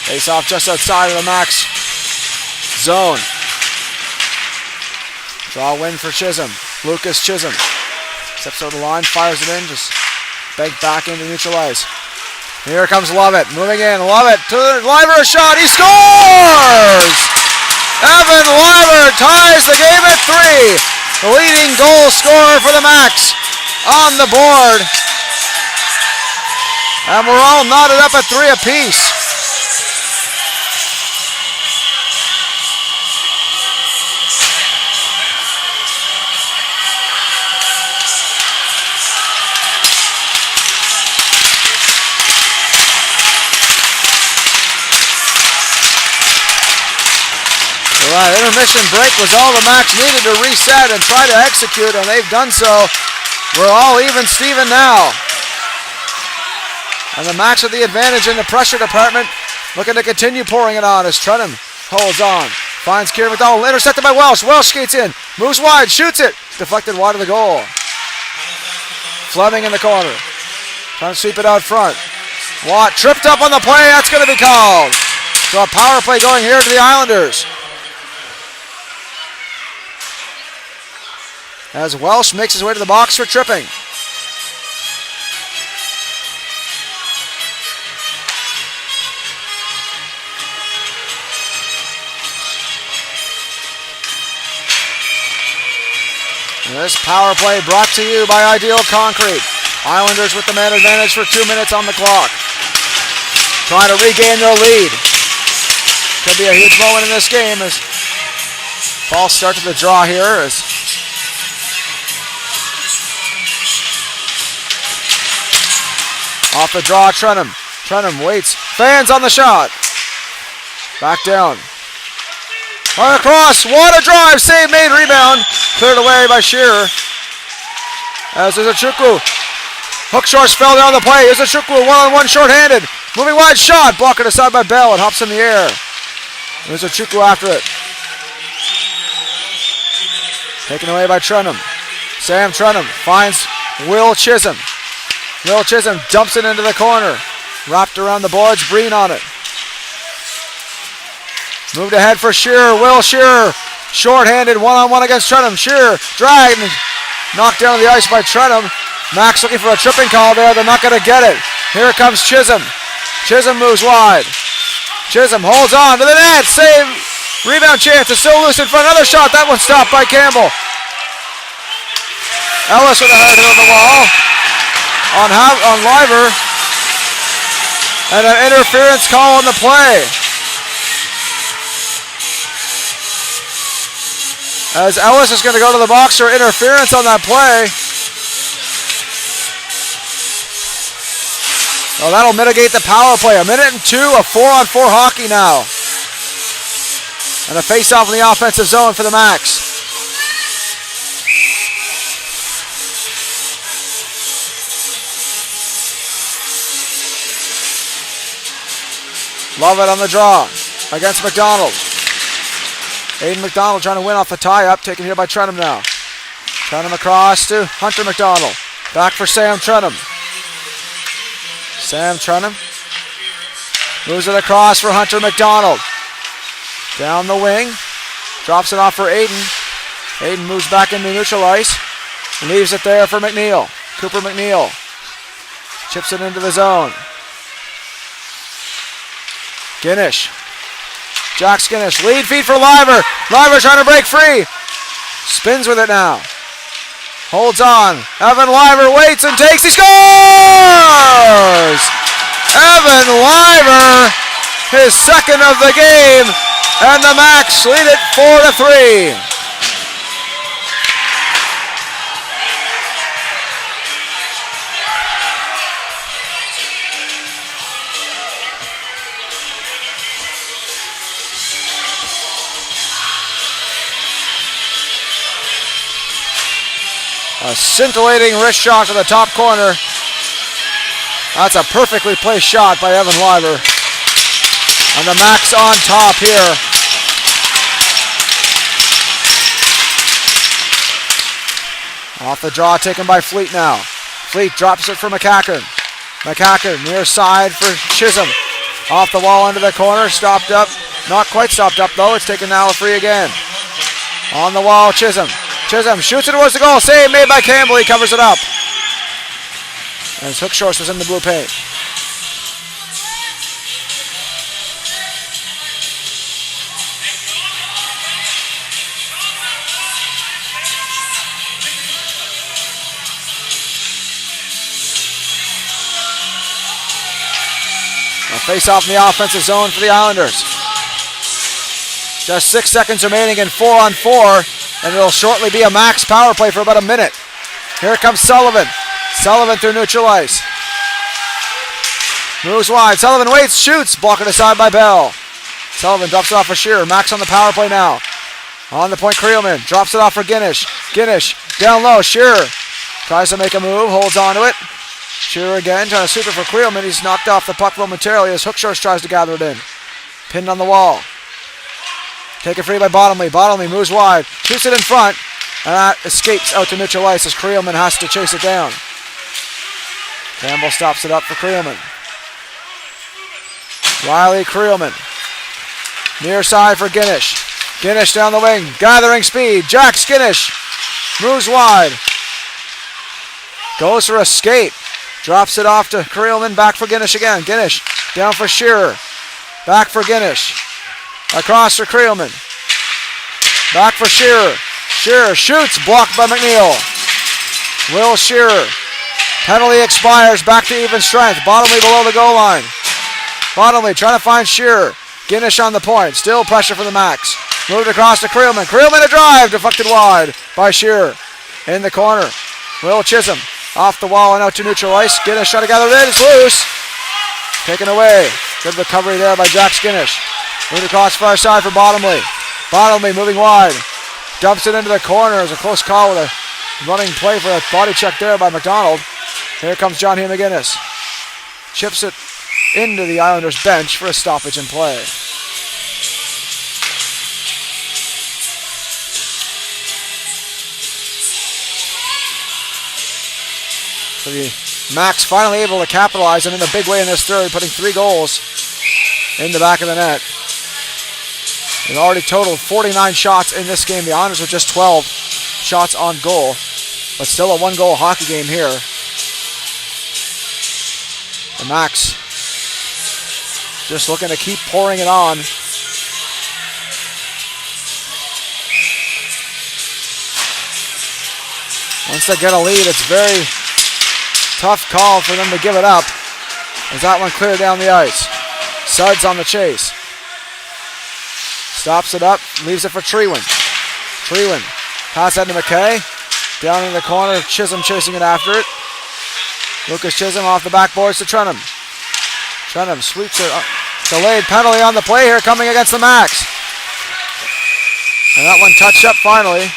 Speaker 1: Face off just outside of the Max zone. Draw win for Chisholm. Lucas Chisholm steps over the line, fires it in, just banked back into neutral ice. Here comes Lovett, moving in. Lovett to the Liver, a shot. He scores! Evan Liver ties the game at 3. The leading goal scorer for the Max on the board. And we're all knotted up at 3 apiece. That intermission break was all the Max needed to reset and try to execute, and they've done so. We're all even Steven now. And the Max with the advantage in the pressure department, looking to continue pouring it on as Trenham holds on. Finds Kieran McDonald, intercepted by Welsh. Welsh skates in, moves wide, shoots it. Deflected wide of the goal. Fleming in the corner. Trying to sweep it out front. Watt tripped up on the play, that's going to be called. So a power play going here to the Islanders. As Welsh makes his way to the box for tripping. This power play brought to you by Ideal Concrete. Islanders with the man advantage for 2 minutes on the clock. Trying to regain their lead. Could be a huge moment in this game as false start to the draw here. As off the draw, Trenham. Trenham waits, fans on the shot. Back down. Right across, water drive, save made, rebound. Cleared away by Shearer. As Izuchukwu. Hook shorts fell down the play. Izuchukwu one-on-one short-handed. Moving wide shot, blocked aside by Bell. It hops in the air. Izuchukwu after it. Taken away by Trenham. Sam Trenham finds Will Chisholm. Will Chisholm dumps it into the corner. Wrapped around the boards, Breen on it. Moved ahead for Shearer. Will Shearer. Short-handed, one-on-one against Trenham. Shearer dragged and knocked down to the ice by Trenham. Max looking for a tripping call there. They're not going to get it. Here comes Chisholm. Chisholm moves wide. Chisholm holds on to the net. Save. Rebound chance. It's still loose in front. Another shot. That one stopped by Campbell. Ellis with a hard hit on the wall. On Liver. And an interference call on the play. As Ellis is going to go to the box for interference on that play. Well, that'll mitigate the power play. 1 minute and 2 of 4-on-4 hockey now. And a face-off in the offensive zone for the Max. Love it on the draw against Macdonalds. Aiden McDonald trying to win off the tie-up, taken here by Trenham now. Trenham across to Hunter McDonald. Back for Sam Trenham. Sam Trenham moves it across for Hunter McDonald. Down the wing. Drops it off for Aiden. Aiden moves back into neutral ice. Leaves it there for McNeil. Cooper McNeil. Chips it into the zone. Ginnish. Jack Skinnish, lead feed for Liver. Liver trying to break free. Spins with it now. Holds on. Evan Liver waits and takes. He scores! Evan Liver, his second of the game. And the Max lead it 4-3. A scintillating wrist shot to the top corner. That's a perfectly placed shot by Evan Liver. And the Max on top here. Off the draw taken by Fleet now. Fleet drops it for McCacken. McCacken near side for Chisholm. Off the wall into the corner. Stopped up. Not quite stopped up though. It's taken now free again. On the wall, Chisholm. Chisholm shoots it towards the goal. Save made by Campbell. He covers it up. And his hook shorts was in the blue paint. A face-off in the offensive zone for the Islanders. Just 6 seconds remaining in 4-on-4. And it'll shortly be a Max power play for about a minute. Here comes Sullivan. Sullivan through neutral ice. Moves wide. Sullivan waits, shoots. Blocked aside by Bell. Sullivan drops it off for Shearer. Max on the power play now. On the point, Creelman drops it off for Guinness. Guinness down low, Shearer tries to make a move, holds on to it. Shearer again trying to sweep it for Creelman. He's knocked off the puck momentarily as Hookshorst tries to gather it in. Pinned on the wall. Taken free by Bottomley. Bottomley moves wide, shoots it in front, and that escapes out to neutral ice as Creelman has to chase it down. Campbell stops it up for Creelman. Riley Creelman. Near side for Guinness. Guinness down the wing, gathering speed. Jack Guinness moves wide. Goes for a skate. Drops it off to Creelman, back for Guinness again. Guinness down for Shearer. Back for Guinness. Across for Creelman. Back for Shearer. Shearer shoots, blocked by McNeil. Will Shearer. Penalty expires, back to even strength. Bottomley below the goal line. Bottomley trying to find Shearer. Guinness on the point. Still pressure for the Max. Moved across to Creelman. Creelman a drive, deflected wide by Shearer. In the corner. Will Chisholm off the wall and out to neutral ice. Guinness trying to gather it in. It's loose. Taken away. Good recovery there by Jack Guinness. Moved across far side for Bottomley. Bottomley moving wide. Dumps it into the corner. It was a close call with a running play for a body check there by Macdonald. Here comes John Hugh McGuinness. Chips it into the Islanders bench for a stoppage in play. So the Max finally able to capitalize and in a big way in this third, putting 3 goals in the back of the net. They've already totaled 49 shots in this game. The Islanders with just 12 shots on goal, but still a 1-goal hockey game here. The Max just looking to keep pouring it on. Once they get a lead, it's very tough call for them to give it up as that one cleared down the ice. Suds on the chase. Stops it up, leaves it for Treewin. Treewin, pass that to McKay. Down in the corner, Chisholm chasing it after it. Lucas Chisholm off the backboards to Trenum. Trenum sweeps it. Delayed penalty on the play here coming against the Max. And that one touched up finally.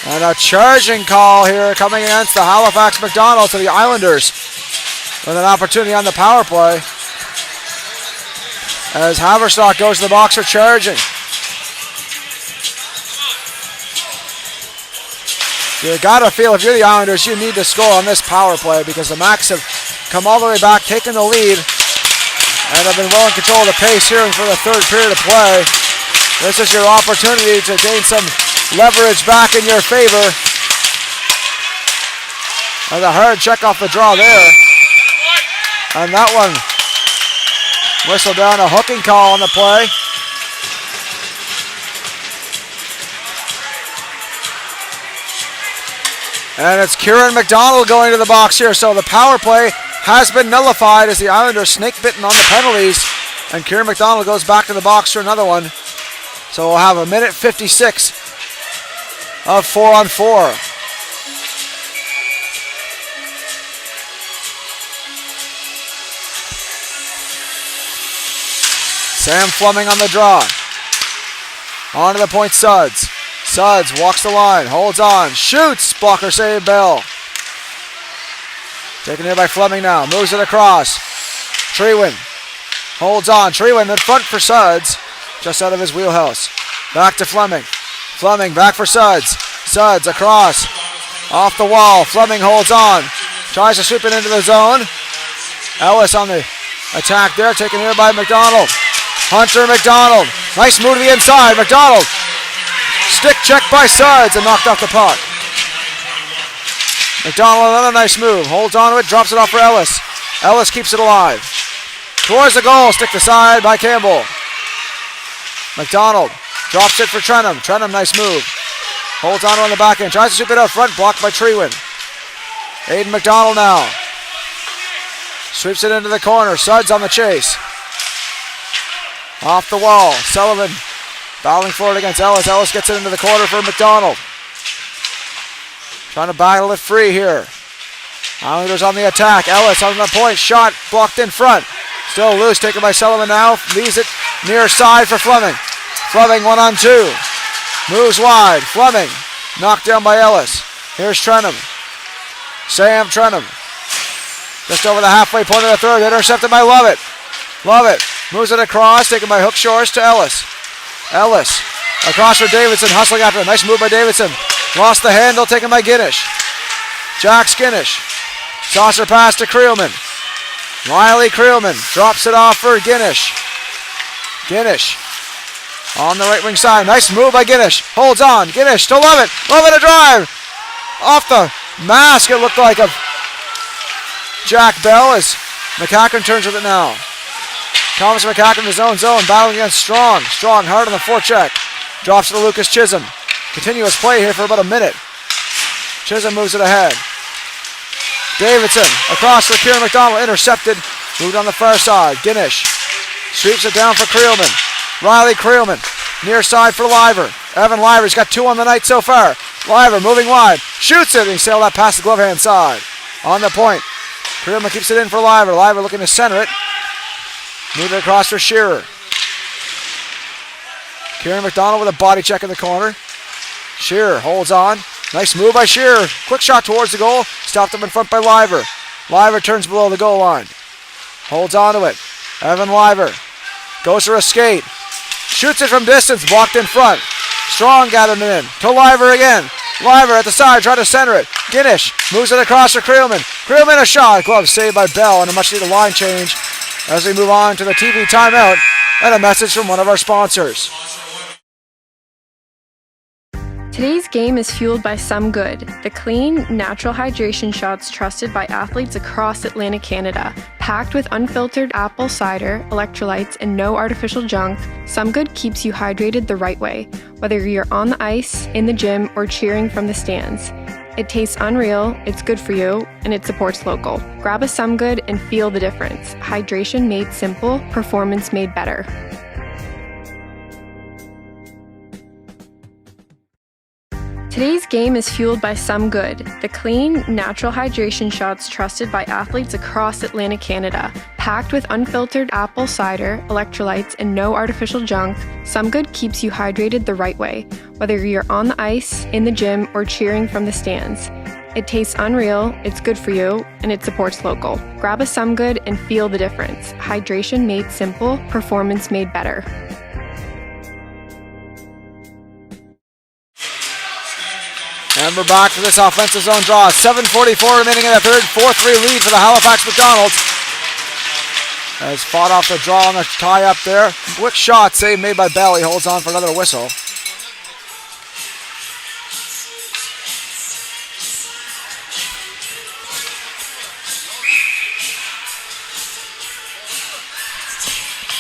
Speaker 1: And a charging call here coming against the Halifax Macdonalds to the Islanders with an opportunity on the power play as Haverstock goes to the box for charging. You gotta feel if you're the Islanders, you need to score on this power play because the Max have come all the way back, taken the lead, and have been well in control of the pace here for the third period of play. This is your opportunity to gain some leverage back in your favor. And a hard check off the draw there. And that one whistled down, a hooking call on the play. And it's Kieran McDonald going to the box here. So the power play has been nullified as the Islanders snake-bitten on the penalties. And Kieran McDonald goes back to the box for another one. So we'll have a minute 56 of 4-on-4. Sam Fleming on the draw. On to the point, Suds. Suds walks the line, holds on, shoots, blocker save, Bell. Taken here by Fleming now, moves it across. Treewin holds on, Treewin in front for Suds, just out of his wheelhouse. Back to Fleming. Fleming back for Suds. Suds across, off the wall. Fleming holds on, tries to sweep it into the zone. Ellis on the attack there, taken here by McDonald. Hunter McDonald, nice move to the inside. McDonald, stick check by Suds and knocked off the puck. McDonald, another nice move, holds on to it, drops it off for Ellis. Ellis keeps it alive. Towards the goal, stick to side by Campbell. McDonald drops it for Trenum. Trenum, nice move. Holds on the back end, tries to sweep it out front, blocked by Treewin. Aiden McDonald now. Sweeps it into the corner, Suds on the chase. Off the wall, Sullivan battling for it against Ellis. Ellis gets it into the corner for McDonald. Trying to battle it free here. Islanders on the attack. Ellis on the point, shot blocked in front. Still loose, taken by Sullivan now. Leaves it near side for Fleming. Fleming 1-on-2. Moves wide. Fleming knocked down by Ellis. Here's Trenham. Sam Trenham. Just over the halfway point of the third. Intercepted by Lovett. Lovett moves it across, taken by Hook Shores to Ellis. Ellis across for Davidson, hustling after him. Nice move by Davidson. Lost the handle, taken by Ginnish. Jack Skinnish. Saucer pass to Creelman. Riley Creelman drops it off for Ginnish. Ginnish on the right wing side. Nice move by Ginnish. Holds on. Ginnish to Lovett. Lovett a drive. Off the mask, it looked like of Jack Bell as McCacken turns with it now. Thomas McCacken in his own zone, battling against Strong. Strong hard on the forecheck. Drops it to Lucas Chisholm. Continuous play here for about a minute. Chisholm moves it ahead. Davidson across for Kieran McDonald. Intercepted. Moved on the far side. Ginnish sweeps it down for Creelman. Riley Creelman. Near side for Liver. Evan Liver's got 2 on the night so far. Liver moving wide. Shoots it. And he sailed that past the glove hand side. On the point. Creelman keeps it in for Liver. Liver looking to center it. Move it across for Shearer. Kieran McDonald with a body check in the corner. Shearer holds on. Nice move by Shearer. Quick shot towards the goal. Stopped him in front by Liver. Liver turns below the goal line. Holds on to it. Evan Liver goes for a skate. Shoots it from distance. Blocked in front. Strong gathered it in. To Liver again. Liver at the side. Trying to center it. Ginnish moves it across for Creelman. Creelman a shot. Glove saved by Bell and a much needed line change as we move on to the TV timeout and a message from one of our sponsors.
Speaker 3: Today's game is fueled by Some Good, the clean, natural hydration shots trusted by athletes across Atlantic Canada. Packed with unfiltered apple cider, electrolytes, and no artificial junk, Some Good keeps you hydrated the right way, whether you're on the ice, in the gym, or cheering from the stands. It tastes unreal, it's good for you, and it supports local. Grab a Some Good and feel the difference. Hydration made simple, performance made better. Today's game is fueled by Some Good, the clean, natural hydration shots trusted by athletes across Atlantic Canada. Packed with unfiltered apple cider, electrolytes, and no artificial junk, Some Good keeps you hydrated the right way, whether you're on the ice, in the gym, or cheering from the stands. It tastes unreal, it's good for you, and it supports local. Grab a Some Good and feel the difference. Hydration made simple, performance made better.
Speaker 1: And we're back for this offensive zone draw. 7:44 remaining in the third. 4-3 lead for the Halifax Macdonalds. Has fought off the draw on the tie up there. Quick shot save made by Bell. He holds on for another whistle.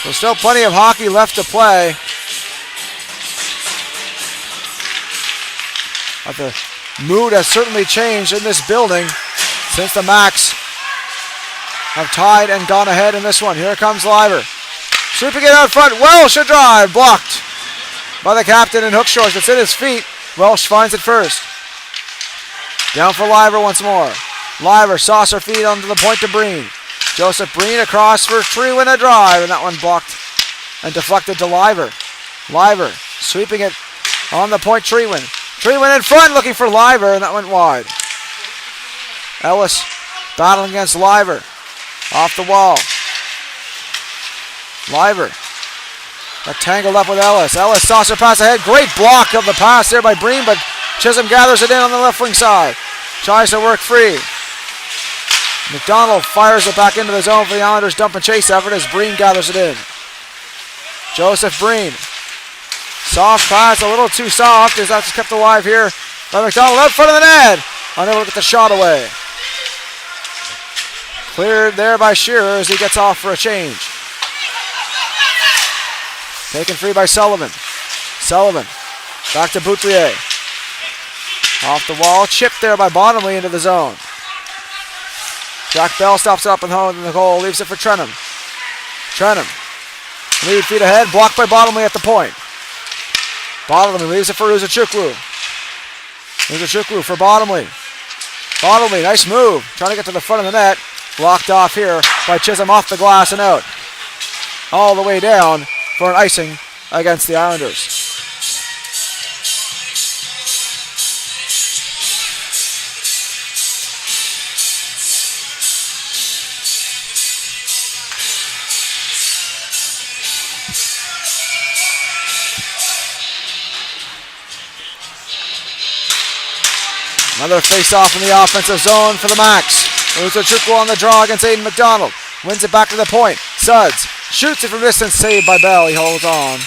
Speaker 1: So still plenty of hockey left to play. But the mood has certainly changed in this building since the Macs have tied and gone ahead in this one. Here comes Liver. Sweeping it out front. Welsh a drive. Blocked by the captain and Hook Shores. It's in his feet. Welsh finds it first. Down for Liver once more. Liver saucer feed onto the point to Breen. Joseph Breen across for Treewin a drive. And that one blocked and deflected to Liver. Liver sweeping it on the point. Treewin. Treewin in front looking for Liver, and that went wide. Ellis battling against Liver. Off the wall. Liver got tangled up with Ellis. Ellis saucer pass ahead. Great block of the pass there by Breen, but Chisholm gathers it in on the left wing side. Tries to work free. McDonald fires it back into the zone for the Islanders' dump and chase effort as Breen gathers it in. Joseph Breen. Soft pass, a little too soft as that's kept alive here by McDonald out front of the net. Unable to get the shot away. Cleared there by Shearer as he gets off for a change. Taken free by Sullivan. Sullivan back to Boutrier. Off the wall, chipped there by Bottomley into the zone. Jack Bell stops up and home in the goal, leaves it for Trenham. Trenham, lead feet ahead, blocked by Bottomley at the point. Bottomley leaves it for Uzachukwu. Uzachukwu for Bottomley. Bottomley, nice move. Trying to get to the front of the net. Blocked off here by Chisholm off the glass and out. all the way down for an icing against the Islanders. Another face-off in the offensive zone for the Max. Uzochukwu on the draw against Aiden McDonald. Wins it back to the point. Suds shoots it from distance, saved by Bell. He holds on.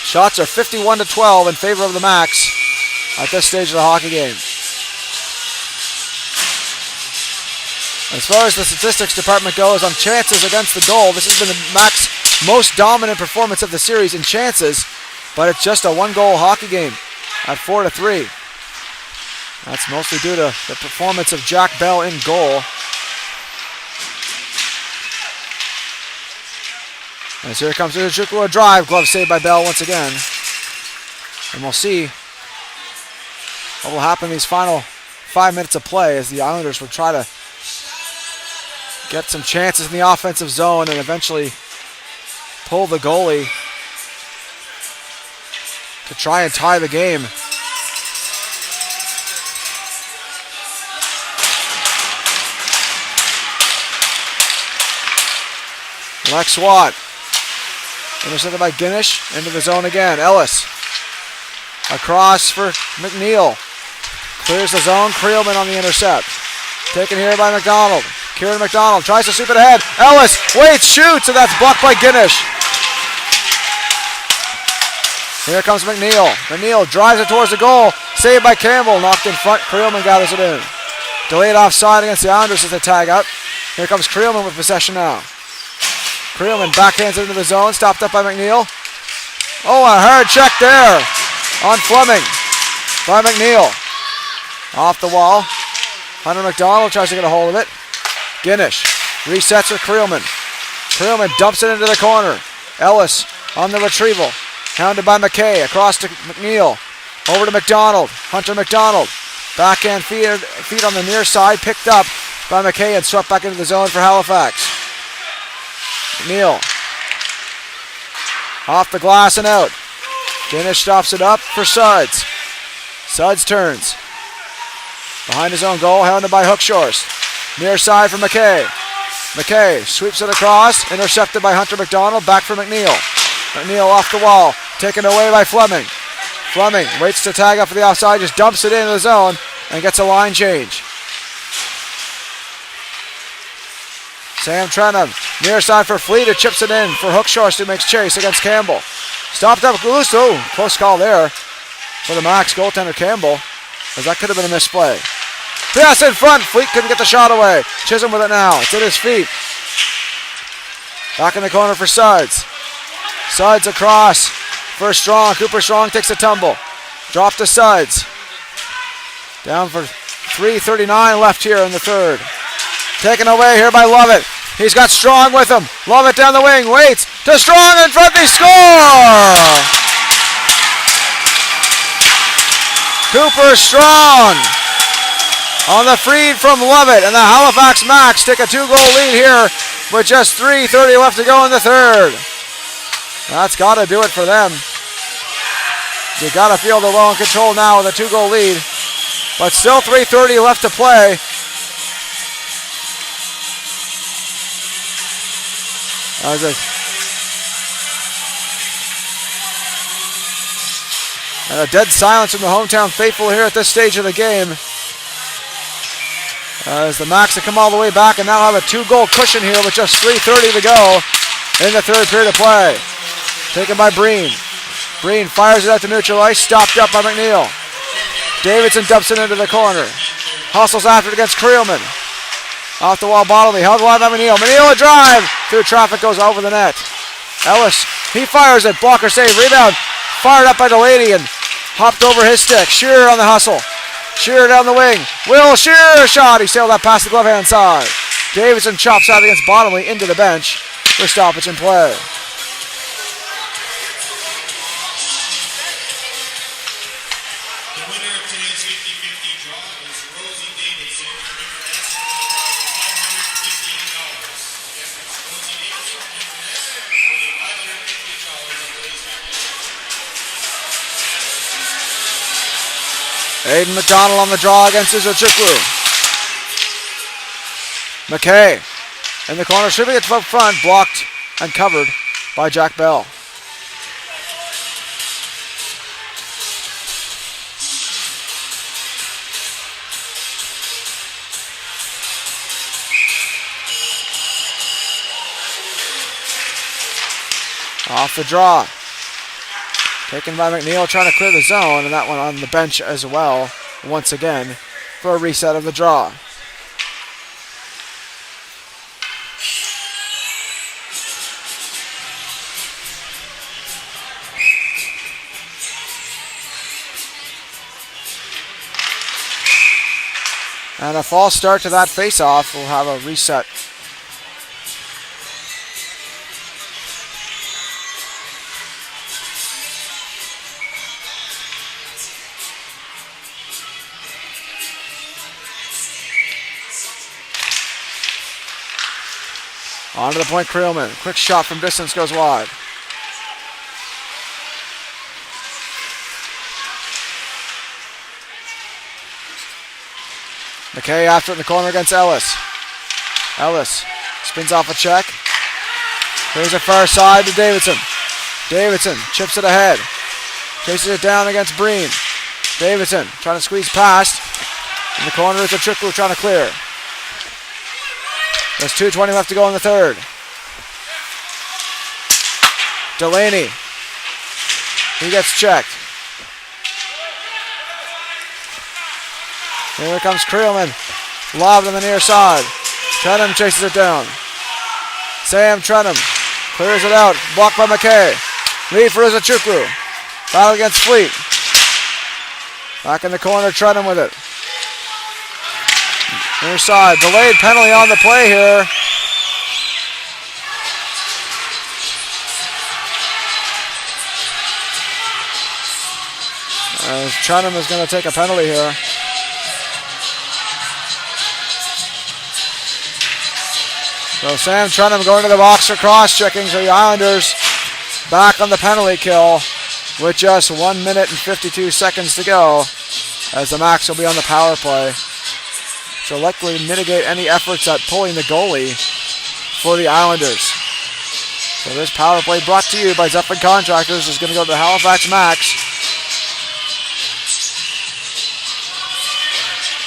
Speaker 1: Shots are 51-12 in favor of the Max at this stage of the hockey game. As far as the statistics department goes on chances against the goal, this has been the Max most dominant performance of the series in chances, but it's just a one-goal hockey game at 4-3. That's mostly due to the performance of Jack Bell in goal. As here comes Uzochukwu, a drive, glove saved by Bell once again. And we'll see what will happen in these final 5 minutes of play as the Islanders will try to get some chances in the offensive zone and eventually pull the goalie to try and tie the game. Lex Watt intercepted by Guinish into the zone again. Ellis across for McNeil. Clears the zone. Creelman on the intercept. Taken here by McDonald. Kieran McDonald tries to sweep it ahead. Ellis waits, shoots, and that's blocked by Guinish. Here comes McNeil. McNeil drives it towards the goal. Saved by Campbell. Knocked in front. Creelman gathers it in. Delayed offside against the Islanders as they tag out. Here comes Creelman with possession now. Creelman backhands it into the zone. Stopped up by McNeil. Oh, a hard check there on Fleming by McNeil. Off the wall. Hunter McDonald tries to get a hold of it. Guinish resets for Creelman. Creelman dumps it into the corner. Ellis on the retrieval. Hounded by McKay. Across to McNeil. Over to McDonald. Hunter McDonald. Backhand feed on the near side. Picked up by McKay and swept back into the zone for Halifax. McNeil. Off the glass and out. Guinish stops it up for Suds. Suds turns. Behind his own goal. Hounded by Hookshorst. Near side for McKay. McKay sweeps it across. Intercepted by Hunter McDonald. Back for McNeil. McNeil off the wall. Taken away by Fleming. Fleming waits to tag up for the offside. Just dumps it into the zone and gets a line change. Sam Trenham. Near side for Fleet. It chips it in for Hookshorst who makes chase against Campbell. Stopped up Galuso. Close call there for the Max goaltender Campbell, as that could have been a misplay. Yes, in front. Fleet couldn't get the shot away. Chisholm with it now. It's at his feet. Back in the corner for Suds. Suds across for Strong. Cooper Strong takes a tumble. Drop to Suds. Down for 3:39 left here in the third. Taken away here by Lovett. He's got Strong with him. Lovett down the wing. Waits to Strong in front. They score! Cooper Strong on the feed from Lovett, and the Halifax Max take a 2-goal lead here with just 3:30 left to go in the third. That's got to do it for them. You got to feel they're well in control now with a 2-goal lead, but still 3:30 left to play. And a dead silence from the hometown faithful here at this stage of the game, as the Max have come all the way back and now have a 2-goal cushion here with just 3:30 to go in the third period of play. Taken by Breen. Breen fires it out to neutral ice, stopped up by McNeil. Davidson dumps it into the corner. Hustles after it against Creelman. Off the wall, Bottleby held wide by McNeil. McNeil a drive through traffic, goes over the net. Ellis, he fires it, blocker save, rebound. Fired up by Delaney and hopped over his stick. Shearer on the hustle. Shearer down the wing. Will Shearer shot. He sailed that past the glove hand side. Davidson chops out against Bottomley into the bench for stoppage in play.
Speaker 2: winner of today's 50-50 draw is Rosie Davidson. Her interest for the prize of $515. Yes, it's Rosie Davidson interest for the $515 on today's 50.
Speaker 1: Aiden McDonald on the draw against Izochukwu. McKay in the corner, shooting it up front, blocked and covered by Jack Bell. Off the draw. Taken by McNeil, trying to clear the zone, and that one on the bench as well, once again, for a reset of the draw. And a false start to that face-off will have a reset. On to the point, Creelman. Quick shot from distance goes wide. McKay after it in the corner against Ellis. Ellis spins off a check. Here's a far side to Davidson. Davidson chips it ahead. Chases it down against Breen. Davidson trying to squeeze past. In the corner is a Chukwu trying to clear. There's 2:20 left to go in the third. Delaney. He gets checked. Here comes Creelman. Lobbed on the near side. Trenham chases it down. Sam Trenham clears it out. Blocked by McKay. Lead for Izochukwu. Battle against Fleet. Back in the corner, Trenham with it. Near side. Delayed penalty on the play here. As Trenham is going to take a penalty here. So Sam Trenham going to the box for cross-checking. So the Islanders back on the penalty kill with just 1 minute and 52 seconds to go, as the Max will be on the power play. So likely mitigate any efforts at pulling the goalie for the Islanders. So this power play brought to you by Zeppelin Contractors is going to go to the Halifax Max.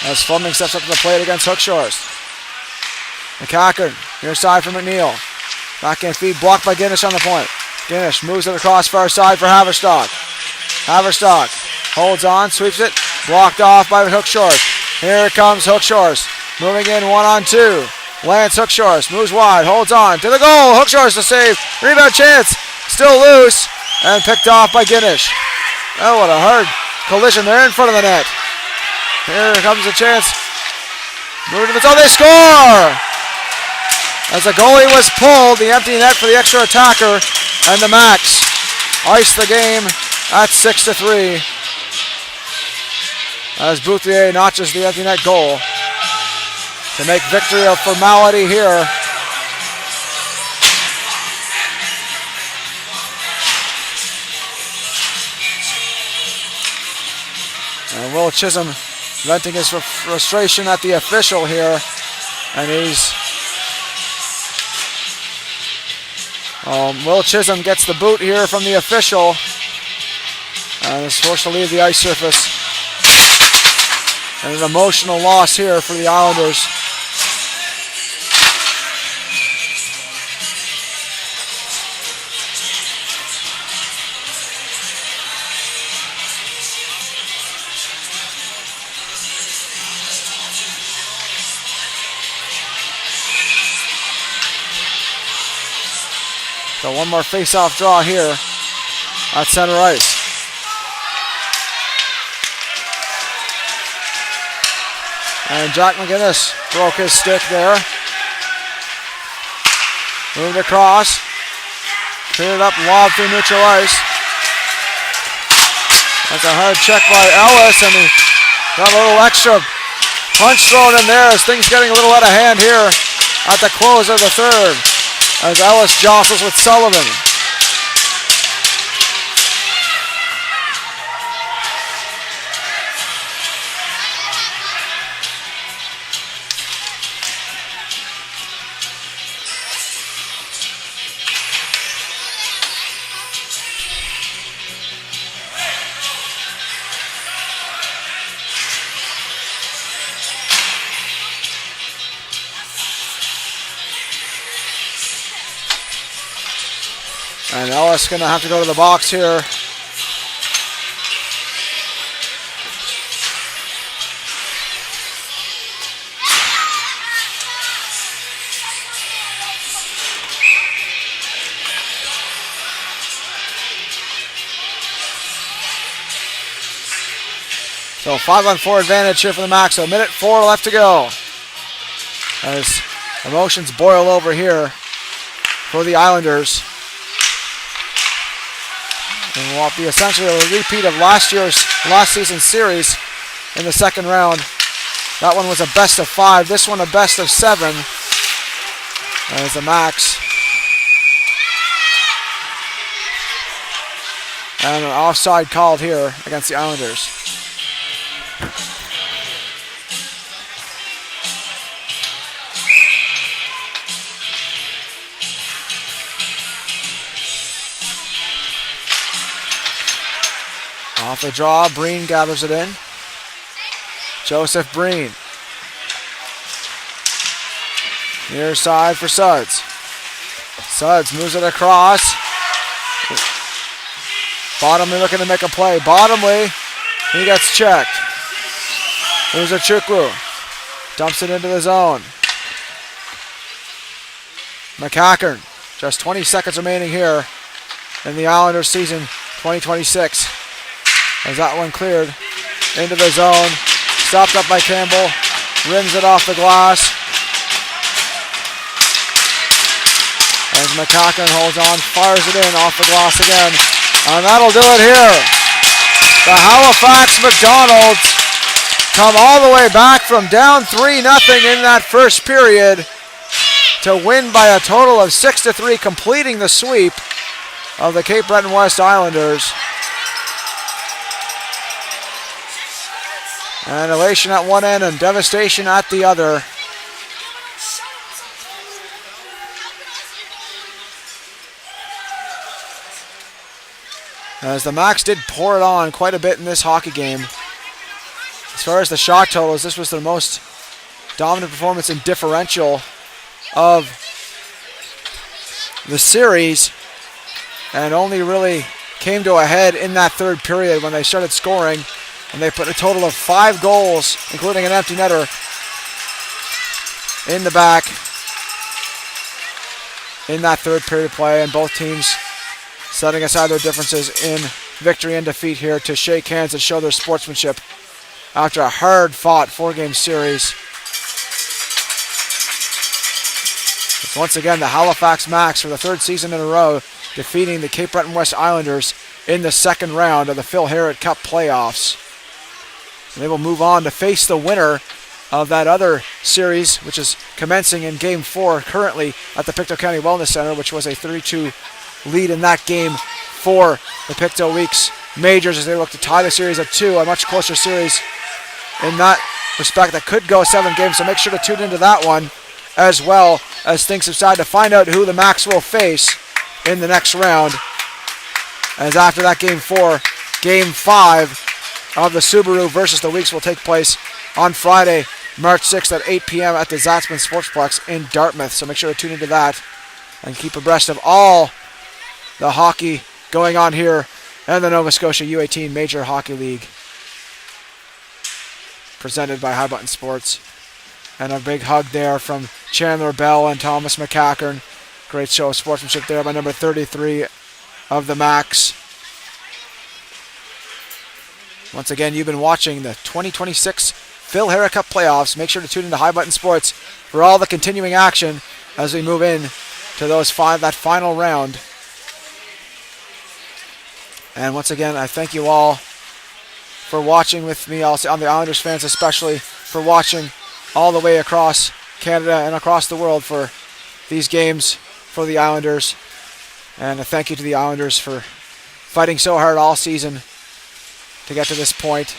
Speaker 1: As Fleming steps up to the plate against Hookshorst. McCackern, near side for McNeil. Backhand feed blocked by Guinness on the point. Guinness moves it across far side for Haverstock. Haverstock holds on, sweeps it, blocked off by Hookshorst. Here comes Hookshorst, moving in 1-on-2. Lance Hookshorst moves wide, holds on to the goal. Hookshorst to save, rebound chance, still loose, and picked off by Guinness. Oh, what a hard collision there in front of the net. Here comes a chance. Move to the zone, they score! As the goalie was pulled, the empty net for the extra attacker, and the Max iced the game at 6-3. As Bouthier notches the empty net goal to make victory a formality here. And Will Chisholm venting his frustration at the official here, and he's Will Chisholm gets the boot here from the official and is forced to leave the ice surface. And an emotional loss here for the Islanders. So one more face-off draw here at center ice. And Jack McGinnis broke his stick there. Moved across. Cleared up, lob through neutral ice. That's a hard check by Ellis, and he got a little extra punch thrown in there as things getting a little out of hand here at the close of the third as Ellis jostles with Sullivan. And Ellis going to have to go to the box here. So 5-on-4 advantage here for the Max. So 1:04 left to go. As emotions boil over here for the Islanders. And will be essentially a repeat of last season's series in the second round. That one was a best of 5. This one a best of 7. As the Max. And an offside called here against the Islanders. Off the draw, Breen gathers it in. Joseph Breen. Near side for Suds. Suds moves it across. Bottomley looking to make a play. Bottomley, he gets checked. Here's Achukwu. Dumps it into the zone. McCackern, just 20 seconds remaining here in the Islanders season 2026. As that one cleared into the zone. Stopped up by Campbell. Rims it off the glass. As McCackern holds on, fires it in off the glass again. And that'll do it here. The Halifax Macdonalds come all the way back from down 3-0 in that first period to win by a total of 6-3, completing the sweep of the Cape Breton West Islanders. And elation at one end and devastation at the other. As the Max did pour it on quite a bit in this hockey game. As far as the shot totals, this was the most dominant performance in differential of the series. And only really came to a head in that third period when they started scoring. And they put a total of 5 goals, including an empty netter, in the back in that third period play. And both teams setting aside their differences in victory and defeat here to shake hands and show their sportsmanship after a hard-fought 4-game series. It's once again the Halifax Max for the third season in a row, defeating the Cape Breton West Islanders in the second round of the Phil Herriott Cup playoffs. And they will move on to face the winner of that other series, which is commencing in Game 4 currently at the Pictou County Wellness Center, which was a 32 lead in that game for the Pictou Weeks Majors as they look to tie the series at 2, a much closer series in that respect that could go 7 games. So make sure to tune into that one as well as things subside to find out who the Max will face in the next round. As after that Game 4, Game 5 of the Subaru versus the Weeks will take place on Friday, March 6th at 8 p.m. at the Zatzman Sportsplex in Dartmouth. So make sure to tune into that and keep abreast of all the hockey going on here in the Nova Scotia U18 Major Hockey League, presented by High Button Sports. And a big hug there from Chandler Bell and Thomas McCackern. Great show of sportsmanship there by number 33 of the Max. Once again, you've been watching the 2026 Phil Herriott Cup playoffs. Make sure to tune into High Button Sports for all the continuing action as we move in to that final round. And once again, I thank you all for watching with me, on the Islanders fans especially, for watching all the way across Canada and across the world for these games for the Islanders. And a thank you to the Islanders for fighting so hard all season to get to this point.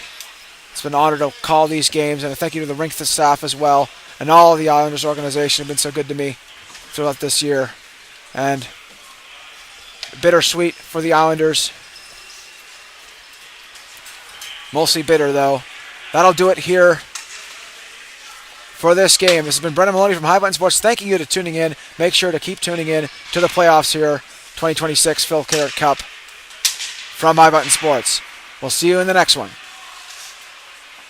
Speaker 1: It's been an honor to call these games, and a thank you to the rink staff as well, and all of the Islanders organization have been so good to me throughout this year. And bittersweet for the Islanders. Mostly bitter, though. That'll do it here for this game. This has been Brendan Maloney from High Button Sports. Thanking you to tuning in. Make sure to keep tuning in to the playoffs here, 2026 Phil Carrot Cup from High Button Sports. We'll see you in the next one.